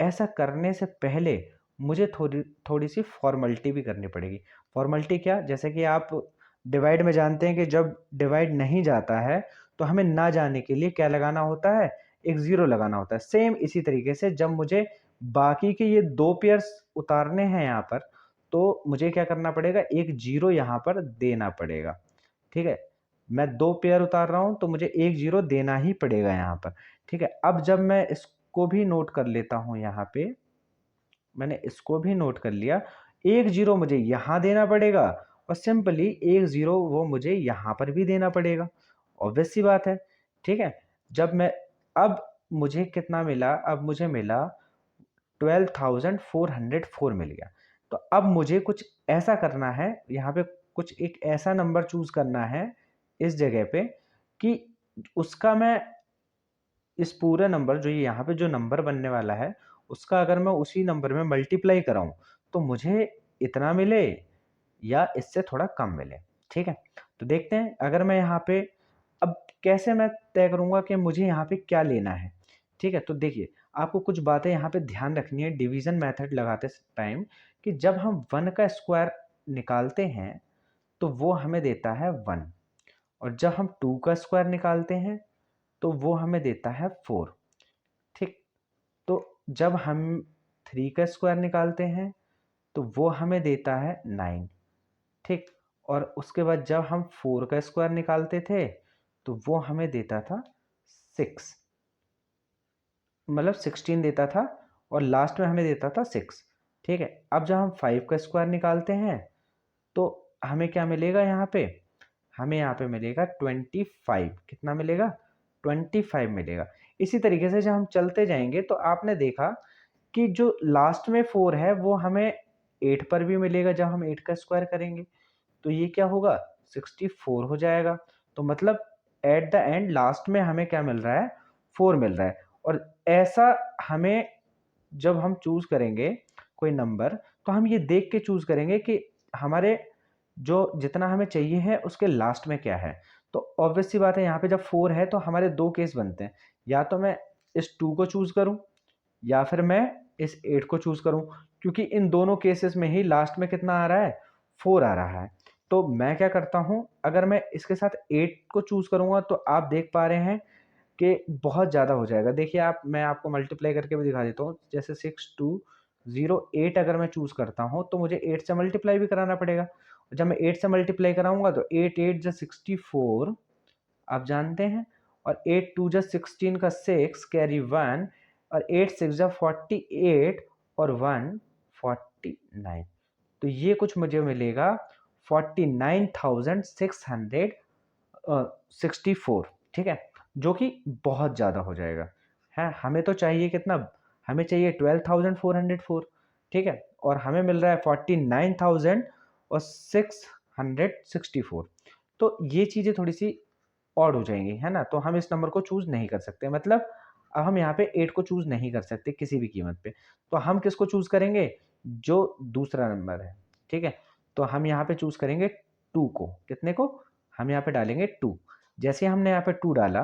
A: ऐसा करने से पहले मुझे थोड़ी थोड़ी सी फॉर्मेलिटी भी करनी पड़ेगी। फॉर्मेलिटी क्या, जैसे कि आप डिवाइड में जानते हैं कि जब डिवाइड नहीं जाता है तो हमें ना जाने के लिए क्या लगाना होता है, एक ज़ीरो लगाना होता है। सेम इसी तरीके से जब मुझे बाकी के ये 2 पेयर्स उतारने हैं यहाँ पर, तो मुझे क्या करना पड़ेगा, एक ज़ीरो यहाँ पर देना पड़ेगा, ठीक है। मैं 2 पेयर उतार रहा हूँ तो मुझे एक ज़ीरो देना ही पड़ेगा यहाँ पर, ठीक है। अब जब मैं इसको भी नोट कर लेता हूँ, यहाँ पे मैंने इसको भी नोट कर लिया, एक ज़ीरो मुझे यहाँ देना पड़ेगा और सिंपली एक ज़ीरो वो मुझे यहाँ पर भी देना पड़ेगा। ऑब्वियस सी बात है, ठीक है। जब मैं अब मुझे कितना मिला, अब मुझे मिला 12,404 मिल गया। तो अब मुझे कुछ ऐसा करना है, यहाँ पे कुछ एक ऐसा नंबर चूज करना है इस जगह पे कि उसका मैं इस पूरे नंबर जो ये यहाँ पे जो नंबर बनने वाला है उसका अगर मैं उसी नंबर में मल्टीप्लाई कराऊं तो मुझे इतना मिले या इससे थोड़ा कम मिले, ठीक है। तो देखते हैं, अगर मैं यहाँ पे अब कैसे मैं तय करूंगा कि मुझे यहाँ पे क्या लेना है, ठीक है। तो देखिए, आपको कुछ बातें यहाँ पे ध्यान रखनी है डिवीजन मेथड लगाते टाइम, कि जब हम 1 का स्क्वायर निकालते हैं तो वो हमें देता है 1, और जब हम 2 का स्क्वायर निकालते हैं तो वो हमें देता है 4, ठीक। तो जब हम 3 का स्क्वायर निकालते हैं तो वो हमें देता है 9, ठीक। और उसके बाद जब हम 4 का स्क्वायर निकालते थे तो वो हमें देता था 6, मतलब 16 देता था, और लास्ट में हमें देता था 6, ठीक है। अब जब हम 5 का स्क्वायर निकालते हैं तो हमें क्या मिलेगा यहाँ पे, हमें यहाँ पे मिलेगा 25। कितना मिलेगा, 25 मिलेगा। इसी तरीके से जब हम चलते जाएंगे तो आपने देखा कि जो लास्ट में 4 है वो हमें 8 पर भी मिलेगा जब हम 8 का स्क्वायर करेंगे, तो ये क्या होगा, 64 हो जाएगा। तो मतलब एट द एंड लास्ट में हमें क्या मिल रहा है, 4 मिल रहा है। और ऐसा हमें जब हम चूज करेंगे कोई नंबर, तो हम ये देख के चूज करेंगे कि हमारे जो जितना हमें चाहिए है उसके लास्ट में क्या है। तो ऑब्वियस सी बात है, यहाँ पे जब 4 है तो हमारे दो केस बनते हैं, या तो मैं इस 2 को चूज करूं या फिर मैं इस 8 को चूज करूं, क्योंकि इन दोनों केसेस में ही लास्ट में कितना आ रहा है, 4 आ रहा है। तो मैं क्या करता हूं, अगर मैं इसके साथ 8 को चूज करूंगा तो आप देख पा रहे हैं कि बहुत ज़्यादा हो जाएगा। देखिए आप, मैं आपको मल्टीप्लाई करके भी दिखा देता हूँ। जैसे 6208 अगर मैं चूज़ करता हूँ तो मुझे 8 से मल्टीप्लाई भी कराना पड़ेगा। जब मैं 8 से मल्टीप्लाई कराऊंगा तो 8 8 जा 64 आप जानते हैं, और 8 2 जा 16 का 6 कैरी 1, और 8 6 जा 48 और 1 49। तो ये कुछ मुझे मिलेगा 49,664, ठीक है, जो कि बहुत ज़्यादा हो जाएगा। है, हमें तो चाहिए कितना, हमें चाहिए 12,404, ठीक है, और हमें मिल रहा है 49,664। तो ये चीज़ें थोड़ी सी ऑड हो जाएंगी, है ना, तो हम इस नंबर को चूज नहीं कर सकते। मतलब अब हम यहाँ पे 8 को चूज नहीं कर सकते किसी भी कीमत पे, तो हम किसको चूज करेंगे, जो दूसरा नंबर है, ठीक है। तो हम यहाँ पे चूज करेंगे 2 को, कितने को, हम यहाँ पे डालेंगे 2। जैसे हमने यहाँ पे 2 डाला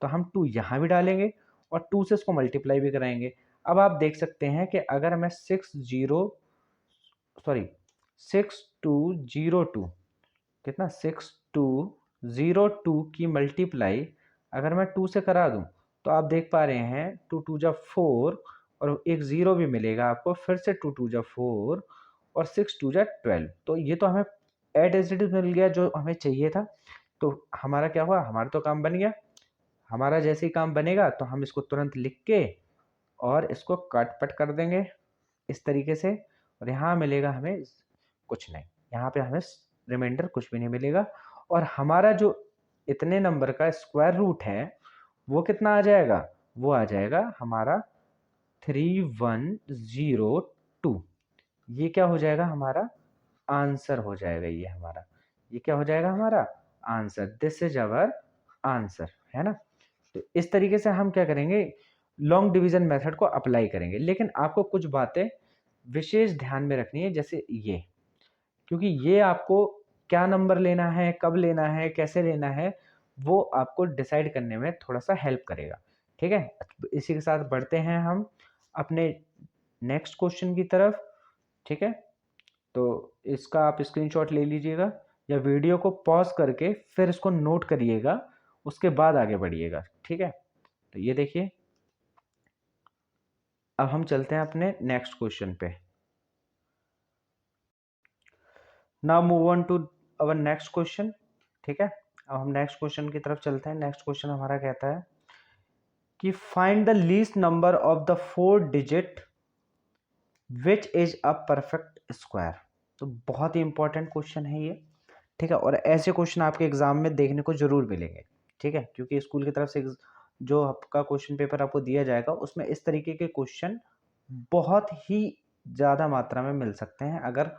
A: तो हम 2 यहाँ भी डालेंगे और 2 से इसको मल्टीप्लाई भी कराएंगे। अब आप देख सकते हैं कि अगर मैं 6202, कितना, 6202 की मल्टीप्लाई अगर मैं 2 से करा दूं तो आप देख पा रहे हैं 2 2 जा 4 और एक जीरो भी मिलेगा आपको, फिर से 2 2 जा 4 और 6 2 जा 12। तो ये तो हमें एड एज इट इज मिल गया जो हमें चाहिए था। तो हमारा क्या हुआ, हमारा तो काम बन गया। हमारा जैसे ही काम बनेगा तो हम इसको तुरंत लिख के और इसको कट पट कर देंगे इस तरीके से, और यहाँ मिलेगा हमें कुछ नहीं, यहाँ पे हमें रिमाइंडर कुछ भी नहीं मिलेगा। और हमारा जो इतने नंबर का स्क्वायर रूट है वो कितना आ जाएगा, वो आ जाएगा हमारा 3102। ये क्या हो जाएगा, हमारा आंसर हो जाएगा। ये हमारा, ये क्या हो जाएगा, हमारा answer. This is our answer, है ना। तो इस तरीके से हम क्या करेंगे, लॉन्ग डिवीजन मेथड को अप्लाई करेंगे। लेकिन आपको कुछ बातें विशेष ध्यान में रखनी है, जैसे ये, क्योंकि ये आपको क्या नंबर लेना है, कब लेना है, कैसे लेना है, वो आपको डिसाइड करने में थोड़ा सा हेल्प करेगा, ठीक है। इसी के साथ बढ़ते हैं हम अपने नेक्स्ट क्वेश्चन की तरफ, ठीक है। तो इसका आप स्क्रीनशॉट ले लीजिएगा या वीडियो को पॉज करके फिर इसको नोट करिएगा, उसके बाद आगे बढ़िएगा, ठीक है। तो ये देखिए, अब हम चलते हैं अपने नेक्स्ट क्वेश्चन पे। Now move on to our next question, ठीक है। अब हम नेक्स्ट क्वेश्चन की तरफ चलते हैं। नेक्स्ट क्वेश्चन हमारा कहता है कि find the least number of the 4 digit which is a perfect square. तो बहुत ही इंपॉर्टेंट क्वेश्चन है ये, ठीक है, और ऐसे क्वेश्चन आपके एग्जाम में देखने को जरूर मिलेंगे, ठीक है, क्योंकि स्कूल की तरफ से जो आपका क्वेश्चन पेपर आपको दिया जाएगा उसमें इस तरीके के क्वेश्चन बहुत ही ज़्यादा मात्रा में मिल सकते हैं अगर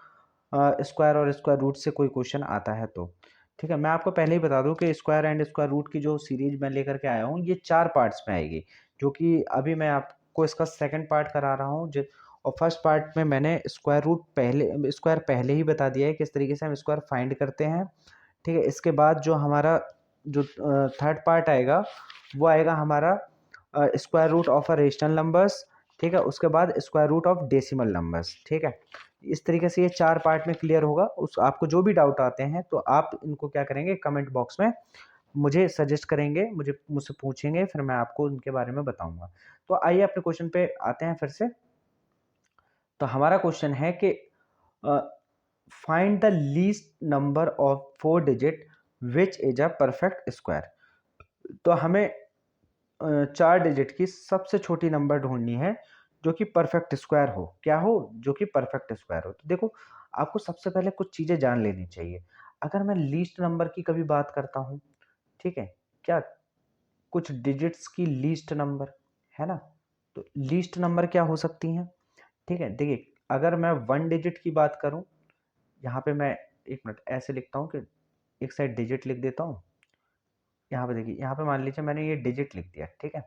A: स्क्वायर और स्क्वायर रूट से कोई क्वेश्चन आता है तो, ठीक है। मैं आपको पहले ही बता दूं कि स्क्वायर एंड स्क्वायर रूट की जो सीरीज मैं लेकर के आया हूँ ये 4 पार्ट्स में आएगी, जो कि अभी मैं आपको इसका सेकंड पार्ट करा रहा हूँ। और फर्स्ट पार्ट में मैंने स्क्वायर पहले ही बता दिया है किस तरीके से हम स्क्वायर फाइंड करते हैं, ठीक है। इसके बाद जो हमारा जो थर्ड पार्ट आएगा वो आएगा हमारा square root of a rational numbers, ठीक है। उसके बाद square root of decimal numbers, ठीक है। इस तरीके से ये 4 पार्ट में क्लियर होगा। उस आपको जो भी डाउट आते हैं तो आप इनको क्या करेंगे, कमेंट बॉक्स में मुझे सजेस्ट करेंगे, मुझसे पूछेंगे, फिर मैं आपको उनके बारे में बताऊंगा। तो आइए अपने क्वेश्चन पे आते हैं फिर से। तो हमारा क्वेश्चन है कि find the least number of 4 digit which is a perfect square. तो हमें 4 डिजिट की सबसे छोटी नंबर ढूंढनी है जो कि परफेक्ट स्क्वायर हो। क्या हो, जो कि परफेक्ट स्क्वायर हो। तो देखो आपको सबसे पहले कुछ चीज़ें जान लेनी चाहिए। अगर मैं लीस्ट नंबर की कभी बात करता हूँ, ठीक है? क्या कुछ डिजिट्स की लीस्ट नंबर, है ना? तो लीस्ट नंबर क्या हो सकती हैं? ठीक है? देखिए, अगर मैं 1 डिजिट की बात करूँ, यहाँ पे मैं 1 मिनट ऐसे लिखता हूँ कि एक साइड डिजिट लिख देता हूँ। यहाँ पे देखिए, यहाँ पे मान लीजिए मैंने ये डिजिट लिख दिया, ठीक है?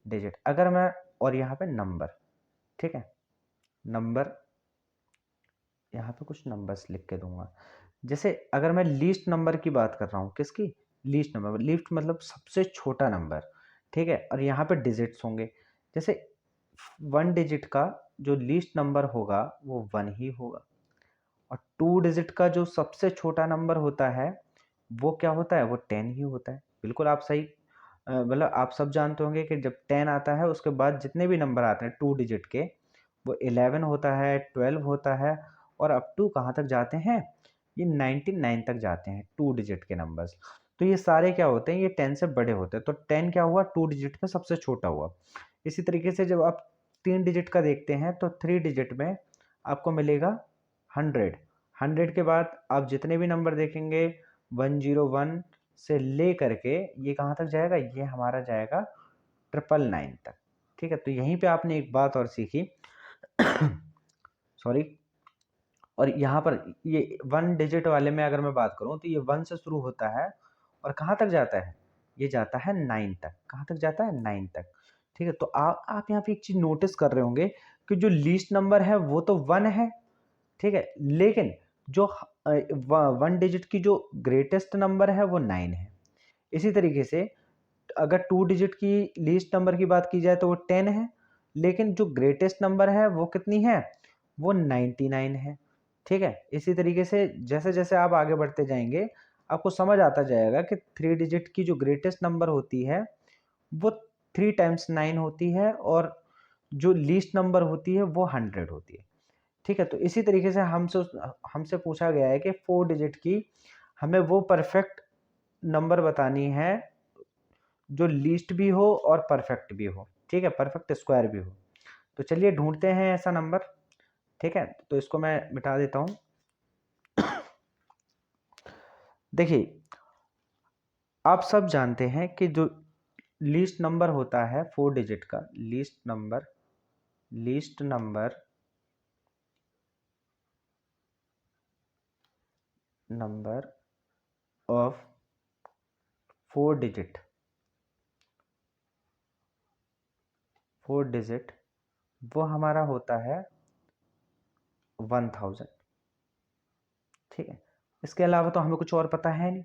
A: डिजिट अगर मैं और यहाँ पे नंबर, ठीक है? नंबर यहाँ पे कुछ नंबर्स लिख के दूँगा। जैसे अगर मैं लीस्ट नंबर की बात कर रहा हूँ, किसकी? लीस्ट नंबर, लीस्ट मतलब सबसे छोटा नंबर, ठीक है? और यहाँ पे डिजिट्स होंगे। जैसे 1 डिजिट का जो लीस्ट नंबर होगा वो 1 ही होगा, और 2 डिजिट का जो सबसे छोटा नंबर होता है वो क्या होता है? वो 10 ही होता है। बिल्कुल आप सही, मतलब आप सब जानते होंगे कि जब 10 आता है उसके बाद जितने भी नंबर आते हैं 2 डिजिट के, वो 11 होता है, 12 होता है, और अप टू कहाँ तक जाते हैं? ये 99 तक जाते हैं 2 डिजिट के नंबर्स। तो ये सारे क्या होते हैं? ये 10 से बड़े होते हैं। तो 10 क्या हुआ? 2 डिजिट में सबसे छोटा हुआ। इसी तरीके से जब आप 3 डिजिट का देखते हैं तो 3 डिजिट में आपको मिलेगा 100। 100 के बाद आप जितने भी नंबर देखेंगे 101 से ले करके ये कहाँ तक जाएगा? ये हमारा जाएगा 999 तक। ठीक है? तो यहीं पे आपने एक बात और सीखी सॉरी। और यहाँ पर ये 1 डिजिट वाले में अगर मैं बात करूँ तो ये 1 से शुरू होता है और कहाँ तक जाता है? ये जाता है 9 तक। कहाँ तक जाता है? 9 तक। ठीक है? तो आप यहाँ पे एक चीज़ नोटिस कर रहे होंगे कि जो लीस्ट नंबर है वो तो 1 है, ठीक है? लेकिन जो 1 डिजिट की जो ग्रेटेस्ट नंबर है वो 9 है। इसी तरीके से अगर 2 डिजिट की लीस्ट नंबर की बात की जाए तो वो 10 है, लेकिन जो ग्रेटेस्ट नंबर है वो कितनी है? वो 99 है। ठीक है? इसी तरीके से जैसे-जैसे आप आगे बढ़ते जाएँगे, आपको समझ आता जाएगा कि 3 डिजिट की जो ग्रेटेस्ट नंबर होती है, वो 3 टाइम्स 9 होती है, और जो लीस्ट नंबर होती है वो 100 होती है। ठीक है? तो इसी तरीके से हमसे पूछा गया है कि 4 डिजिट की हमें वो परफेक्ट नंबर बतानी है जो लीस्ट भी हो और परफेक्ट भी हो। ठीक है? परफेक्ट स्क्वायर भी हो। तो चलिए ढूँढते हैं ऐसा नंबर। ठीक है? तो इसको मैं मिटा देता हूँ। देखिए, आप सब जानते हैं कि जो लीस्ट नंबर होता है 4 डिजिट का, least number of 4 digit, 4 digit वो हमारा होता है 1000। ठीक है? इसके अलावा तो हमें कुछ और पता है नहीं।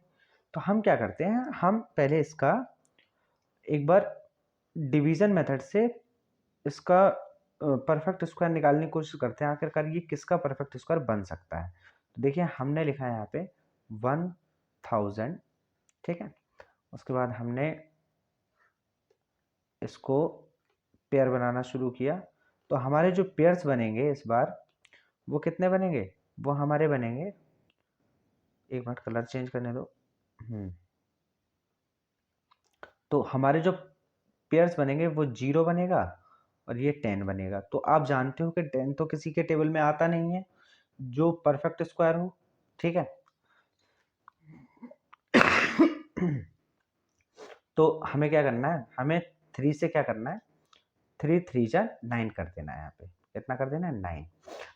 A: तो हम क्या करते हैं, हम पहले इसका एक बार डिवीज़न मेथड से इसका परफेक्ट स्क्वायर निकालने की कोशिश करते हैं, आखिरकार ये किसका परफेक्ट स्क्वायर बन सकता है। तो देखिए, हमने लिखा है यहाँ पे 1000, ठीक है? उसके बाद हमने इसको पेयर बनाना शुरू किया, तो हमारे जो पेयर्स बनेंगे इस बार, वो कितने बनेंगे? वो हमारे बनेंगे, एक मिनट कलर चेंज करने दो। तो हमारे जो पेयर्स बनेंगे वो 0 बनेगा और ये 10 बनेगा। तो आप जानते हो कि 10 तो किसी के टेबल में आता नहीं है जो परफेक्ट स्क्वायर हो। ठीक है? तो हमें क्या करना है? हमें 3 से क्या करना है? 3 3 जा 9 कर देना है। यहाँ पे कितना कर देना है? 9।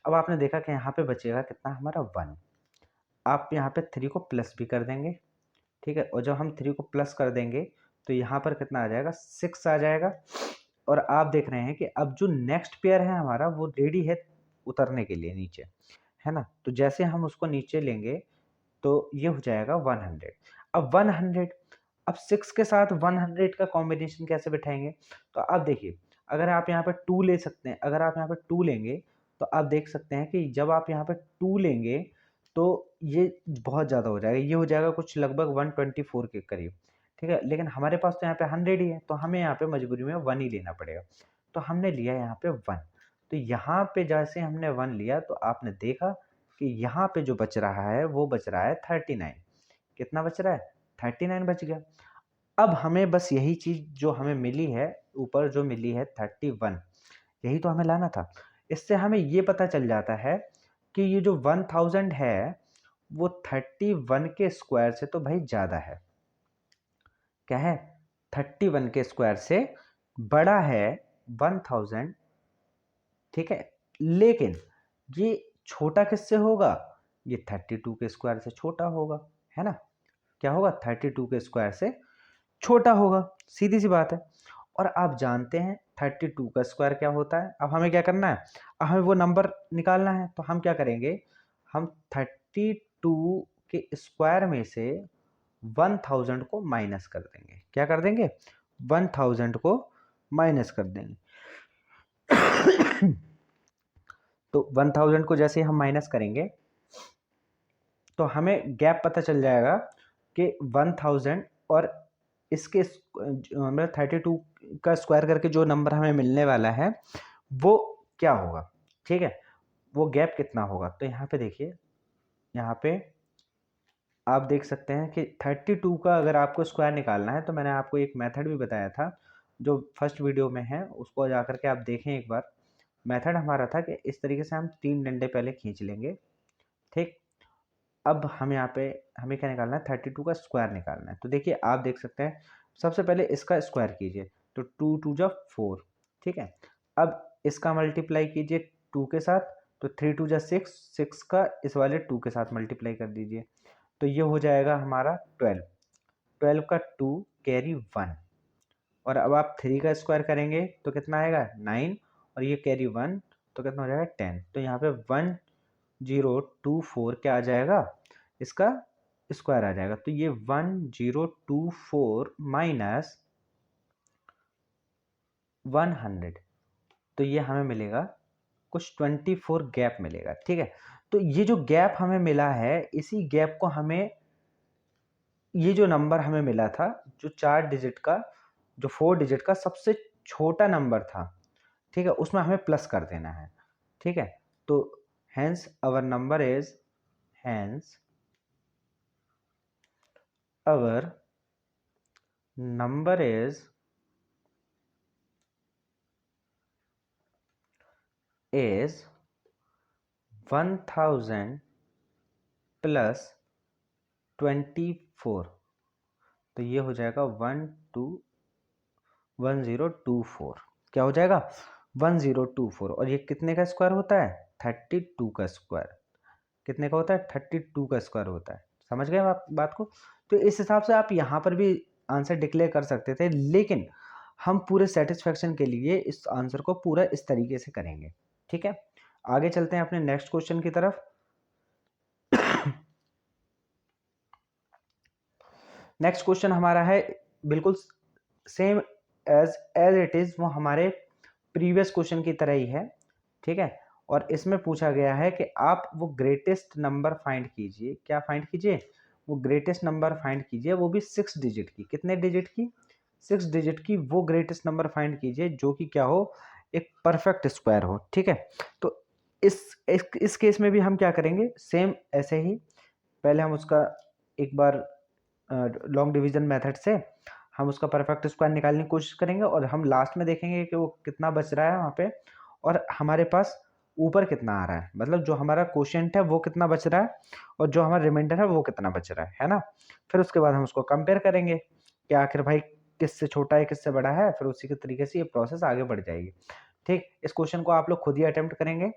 A: अब आपने देखा कि यहाँ पे बचेगा कितना हमारा? 1। आप यहाँ पे 3 को प्लस भी कर देंगे, ठीक है? और जब हम 3 को प्लस कर देंगे तो यहाँ पर कितना आ जाएगा? 6 आ जाएगा। और आप देख रहे हैं कि अब जो नेक्स्ट पेयर है हमारा वो रेडी है उतरने के लिए नीचे, है ना? तो जैसे हम उसको नीचे लेंगे तो ये हो जाएगा 100। अब 100, अब 6 के साथ 100 का कॉम्बिनेशन कैसे बिठाएँगे? तो अब देखिए, अगर आप यहाँ पे 2 ले सकते हैं, अगर आप यहाँ पे 2 लेंगे तो आप देख सकते हैं कि जब आप यहाँ पे 2 लेंगे तो ये बहुत ज़्यादा हो जाएगा। ये हो जाएगा कुछ लगभग 124 के करीब, ठीक है? लेकिन हमारे पास तो यहाँ पे 100 ही है, तो हमें यहाँ पे मजबूरी में 1 ही लेना पड़ेगा। तो हमने लिया यहाँ पे 1। तो यहाँ पे जैसे हमने 1 लिया तो आपने देखा कि यहाँ पे जो बच रहा है वो बच रहा है 39। कितना बच रहा है? 39 बच गया। अब हमें बस यही चीज़ जो हमें मिली है, ऊपर जो मिली है 31, यही तो हमें लाना था। इससे हमें ये पता चल जाता है कि ये जो 1000 है वो 31 के स्क्वायर से तो भाई ज़्यादा है। क्या है? 31 के स्क्वायर से बड़ा है 1000, ठीक है। लेकिन ये छोटा किससे होगा? ये 32 के स्क्वायर से छोटा होगा, है ना। क्या होगा? 32 के स्क्वायर से छोटा होगा, सीधी सी बात है। और आप जानते हैं 32 का स्क्वायर क्या होता है। अब हमें क्या करना है? अब हमें वो नंबर निकालना है, तो हम क्या करेंगे? हम 32 के स्क्वायर में से 1000 को माइनस कर देंगे। क्या कर देंगे? 1000 को माइनस कर देंगे। तो 1000 को जैसे हम माइनस करेंगे तो हमें गैप पता चल जाएगा कि 1000 और इसके मतलब 32 का स्क्वायर करके जो नंबर हमें मिलने वाला है वो क्या होगा, ठीक है। वो गैप कितना होगा? तो यहाँ पे देखिए, यहाँ पे आप देख सकते हैं कि 32 का अगर आपको स्क्वायर निकालना है तो मैंने आपको एक मेथड भी बताया था जो फर्स्ट वीडियो में है, उसको जा करके आप देखें एक बार। मेथड हमारा था कि इस तरीके से हम 3 डंडे पहले खींच लेंगे, ठीक। अब हम यहाँ पे हमें क्या निकालना है? 32 का स्क्वायर निकालना है। तो देखिए आप देख सकते हैं, सबसे पहले इसका स्क्वायर कीजिए, तो 2 2 जा 4, ठीक है। अब इसका मल्टीप्लाई कीजिए 2 के साथ, तो 3 2 जा 6, 6 का इस वाले 2 के साथ मल्टीप्लाई कर दीजिए, तो ये हो जाएगा हमारा 12। 12 का 2 कैरी 1, और अब आप 3 का स्क्वायर करेंगे तो कितना आएगा? 9, और ये कैरी 1 तो कितना हो जाएगा? 10। तो यहाँ पे 1024 क्या आ जाएगा? इसका स्क्वायर आ जाएगा। तो ये 1024 माइनस 100, तो ये हमें मिलेगा कुछ 24 गैप मिलेगा, ठीक है। तो ये जो गैप हमें मिला है, इसी गैप को हमें, ये जो नंबर हमें मिला था जो 4 डिजिट का, जो 4 डिजिट का सबसे छोटा नंबर था, ठीक है, उसमें हमें प्लस कर देना है, ठीक है। तो hence our number is, hence our number is 1000 plus 24, तो ये हो जाएगा 1024। क्या हो जाएगा? 1024। और ये कितने का स्क्वायर होता है? 32 का स्क्वायर। कितने का होता है? 32 का स्क्वायर होता है। समझ गए आप बात को? तो इस हिसाब से आप यहाँ पर भी आंसर डिक्लेयर कर सकते थे, लेकिन हम पूरे सेटिस्फेक्शन के लिए इस आंसर को पूरा इस तरीके से करेंगे, ठीक है। आगे चलते हैं अपने नेक्स्ट क्वेश्चन की तरफ। नेक्स्ट क्वेश्चन हमारा है बिल्कुल सेम एज इट इज, वो हमारे प्रीवियस क्वेश्चन की तरह ही है, ठीक है। और इसमें पूछा गया है कि आप वो ग्रेटेस्ट नंबर फाइंड कीजिए। क्या फाइंड कीजिए? वो ग्रेटेस्ट नंबर फाइंड कीजिए, वो भी 6 डिजिट की। कितने डिजिट की? 6 डिजिट की वो ग्रेटेस्ट नंबर फाइंड कीजिए जो कि क्या हो? एक परफेक्ट स्क्वायर हो, ठीक है। तो इस केस में भी हम क्या करेंगे? सेम ऐसे ही, पहले हम उसका एक बार लॉन्ग डिवीजन मेथड से हम उसका परफेक्ट स्क्वायर निकालने की कोशिश करेंगे, और हम लास्ट में देखेंगे कि वो कितना बच रहा है वहाँ पे, और हमारे पास ऊपर कितना आ रहा है, मतलब जो हमारा क्वोशिएंट है वो कितना बच रहा है, और जो हमारा रिमाइंडर है वो कितना बच रहा है ना। फिर उसके बाद हम उसको कंपेयर करेंगे कि आखिर भाई किससे छोटा है किससे बड़ा है, फिर उसी के तरीके से ये प्रोसेस आगे बढ़ जाएगी, ठीक। इस क्वेश्चन को आप लोग खुद ही अटेम्प्ट करेंगे,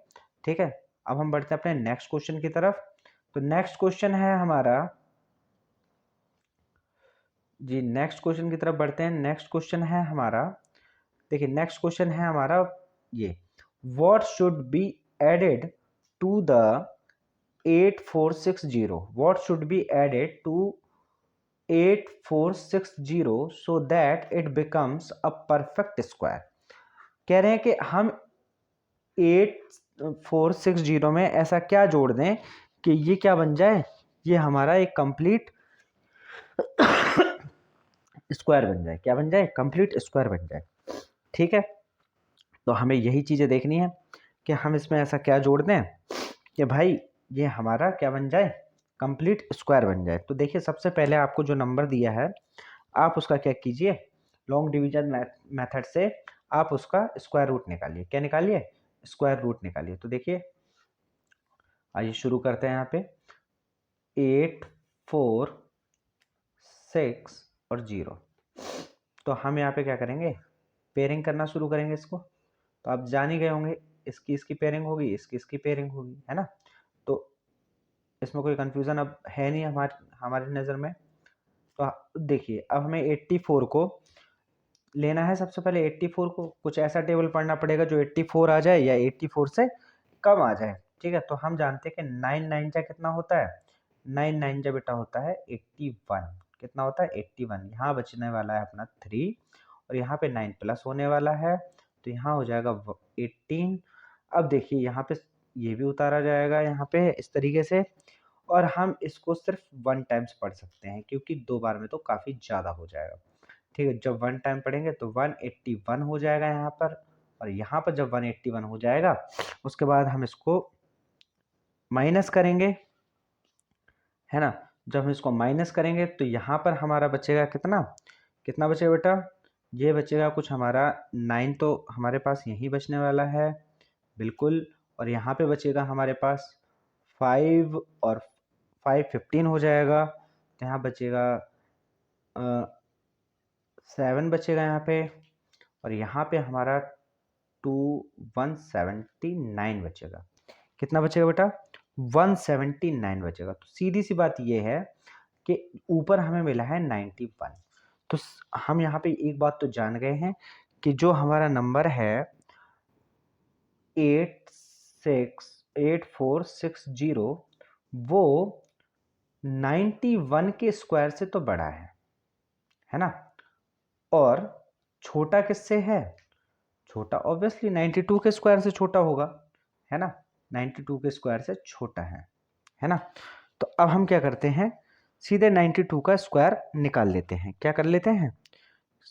A: ठीक है। अब हम बढ़ते हैं अपने नेक्स्ट क्वेश्चन की तरफ। तो नेक्स्ट क्वेश्चन है हमारा जी, नेक्स्ट क्वेश्चन की तरफ बढ़ते हैं। नेक्स्ट क्वेश्चन है हमारा, देखिए नेक्स्ट क्वेश्चन है हमारा ये, what should be added to the 8460, what should be added to 8460 so that it becomes a perfect square. कह रहे हैं कि हम 8460 में ऐसा क्या जोड़ दें कि ये क्या बन जाए? ये हमारा एक कंप्लीट स्क्वायर बन जाए। क्या बन जाए? कंप्लीट स्क्वायर बन जाए, ठीक है। तो हमें यही चीज़ें देखनी है कि हम इसमें ऐसा क्या जोड़ दें कि भाई ये हमारा क्या बन जाए? कंप्लीट स्क्वायर बन जाए। तो देखिए सबसे पहले आपको जो नंबर दिया है आप उसका क्या कीजिए? लॉन्ग डिवीजन मेथड से आप उसका स्क्वायर रूट निकालिए। क्या निकालिए? स्क्वायर रूट निकालिए। तो देखिए आइए शुरू करते हैं यहाँ पे 8 4 6 और 0। तो हम यहाँ पे क्या करेंगे, पेयरिंग करना शुरू करेंगे इसको। तो आप जान ही गए होंगे, इसकी पेयरिंग होगी, इसकी पेयरिंग होगी, है ना। तो इसमें कोई कंफ्यूजन अब है नहीं हमारी नज़र में। तो देखिए अब हमें 84 को लेना है। सबसे पहले 84 को कुछ ऐसा टेबल पढ़ना पड़ेगा जो 84 आ जाए या 84 से कम आ जाए। ठीक है, तो हम जानते हैं कि 9 9 जा कितना होता है, 9 9 जा बेटा होता है 81। कितना होता है 81। यहाँ बचने वाला है अपना 3 और यहाँ पे 9 प्लस होने वाला है, तो यहाँ हो जाएगा 18। अब देखिए यहाँ पे ये भी उतारा जाएगा यहाँ पे इस तरीके से, और हम इसको सिर्फ 1 टाइम्स पढ़ सकते हैं क्योंकि 2 बार में तो काफ़ी ज़्यादा हो जाएगा। ठीक है, जब 1 टाइम पढ़ेंगे तो 181 हो जाएगा यहाँ पर, और यहाँ पर जब 181 हो जाएगा उसके बाद हम इसको माइनस करेंगे, है ना। जब हम इसको माइनस करेंगे तो यहाँ पर हमारा बचेगा कितना, कितना बचेगा बेटा, ये बचेगा कुछ हमारा 9 तो हमारे पास यहीं बचने वाला है बिल्कुल, और यहाँ पे बचेगा हमारे पास 5 और 5 15 हो जाएगा, तो यहाँ बचेगा 7 बचेगा यहाँ पे, और यहाँ पे हमारा 179 बचेगा। कितना बचेगा बेटा, 179 बचेगा। तो सीधी सी बात ये है कि ऊपर हमें मिला है 91। तो हम यहाँ पे एक बात तो जान गए हैं कि जो हमारा नंबर है 8460 वो 91 के स्क्वायर से तो बड़ा है ना। और छोटा किससे है, छोटा ऑब्वियसली 92 के स्क्वायर से छोटा होगा, है ना। 92 के स्क्वायर से छोटा है ना। तो अब हम क्या करते हैं, सीधे 92 का स्क्वायर निकाल लेते हैं। क्या कर लेते हैं,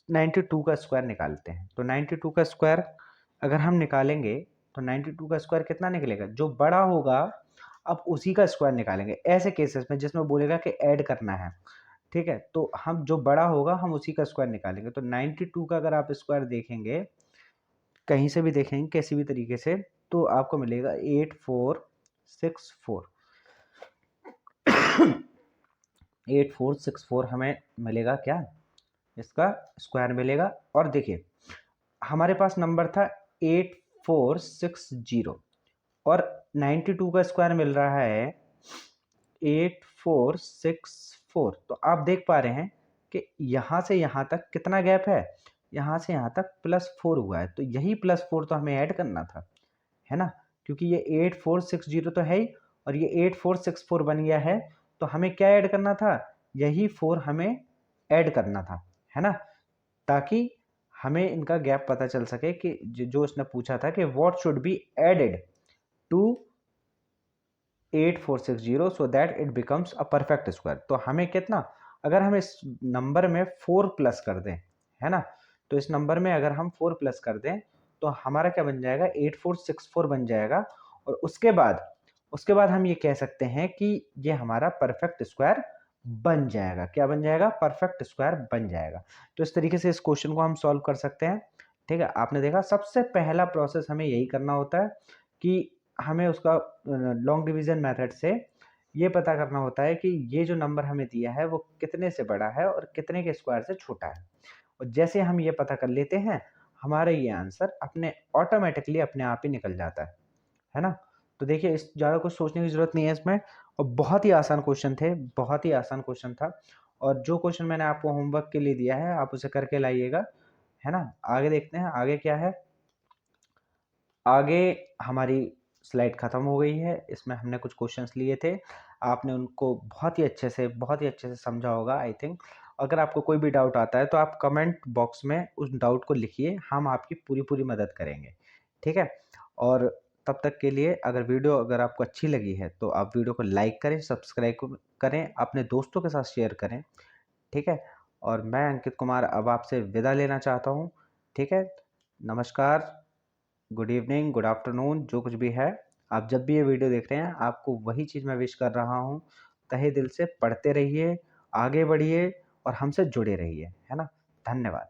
A: 92 का स्क्वायर निकालते हैं। तो 92 का स्क्वायर अगर हम निकालेंगे तो 92 का स्क्वायर कितना निकलेगा, जो बड़ा होगा अब उसी का स्क्वायर निकालेंगे। ऐसे केसेस में जिसमें बोलेगा कि ऐड करना है, ठीक है, तो हम जो बड़ा होगा हम उसी का स्क्वायर निकालेंगे। तो 92 का अगर आप स्क्वायर देखेंगे, कहीं से भी देखेंगे किसी भी तरीके से, तो आपको मिलेगा 8464। 8464 हमें मिलेगा, क्या इसका स्क्वायर मिलेगा। और देखिए हमारे पास नंबर था 8460 और 92 का स्क्वायर मिल रहा है 8464। तो आप देख पा रहे हैं कि यहाँ से यहाँ तक कितना गैप है, यहाँ से यहाँ तक +4 हुआ है। तो यही +4 तो हमें ऐड करना था, है ना, क्योंकि ये 8460 तो है ही और ये 8464 बन गया है। तो हमें क्या ऐड करना था, यही 4 हमें ऐड करना था, है ना, ताकि हमें इनका गैप पता चल सके कि जो उसने पूछा था कि what should be added to 8460 so that it becomes a perfect square. तो हमें कितना, अगर हम इस नंबर में 4 प्लस कर दें, है ना, तो इस नंबर में अगर हम 4 प्लस कर दें तो हमारा क्या बन जाएगा, 8464 बन जाएगा। और उसके बाद हम ये कह सकते हैं कि ये हमारा परफेक्ट स्क्वायर बन जाएगा। क्या बन जाएगा, परफेक्ट स्क्वायर बन जाएगा। तो इस तरीके से इस क्वेश्चन को हम सॉल्व कर सकते हैं। ठीक है, आपने देखा सबसे पहला प्रोसेस हमें यही करना होता है कि हमें उसका लॉन्ग डिवीजन मेथड से ये पता करना होता है कि ये जो नंबर हमें दिया है वो कितने से बड़ा है और कितने के स्क्वायर से छोटा है। और जैसे हम ये पता कर लेते हैं, हमारा ये आंसर अपने ऑटोमेटिकली अपने आप ही निकल जाता है ना। तो देखिए इस ज़्यादा कुछ सोचने की ज़रूरत नहीं है इसमें, और बहुत ही आसान क्वेश्चन थे, बहुत ही आसान क्वेश्चन था। और जो क्वेश्चन मैंने आपको होमवर्क के लिए दिया है आप उसे करके लाइएगा, है ना। आगे देखते हैं आगे क्या है। आगे हमारी स्लाइड ख़त्म हो गई है, इसमें हमने कुछ क्वेश्चंस लिए थे, आपने उनको बहुत ही अच्छे से समझा होगा आई थिंक। अगर आपको कोई भी डाउट आता है तो आप कमेंट बॉक्स में उस डाउट को लिखिए, हम आपकी पूरी मदद करेंगे, ठीक है। और तब तक के लिए अगर आपको अच्छी लगी है तो आप वीडियो को लाइक करें, सब्सक्राइब करें, अपने दोस्तों के साथ शेयर करें, ठीक है। और मैं अंकित कुमार अब आपसे विदा लेना चाहता हूँ, ठीक है। नमस्कार, गुड इवनिंग, गुड आफ्टरनून, जो कुछ भी है, आप जब भी ये वीडियो देख रहे हैं आपको वही चीज़ मैं विश कर रहा हूँ। तहे दिल से पढ़ते रहिए, आगे बढ़िए और हमसे जुड़े रहिए, है ना। धन्यवाद।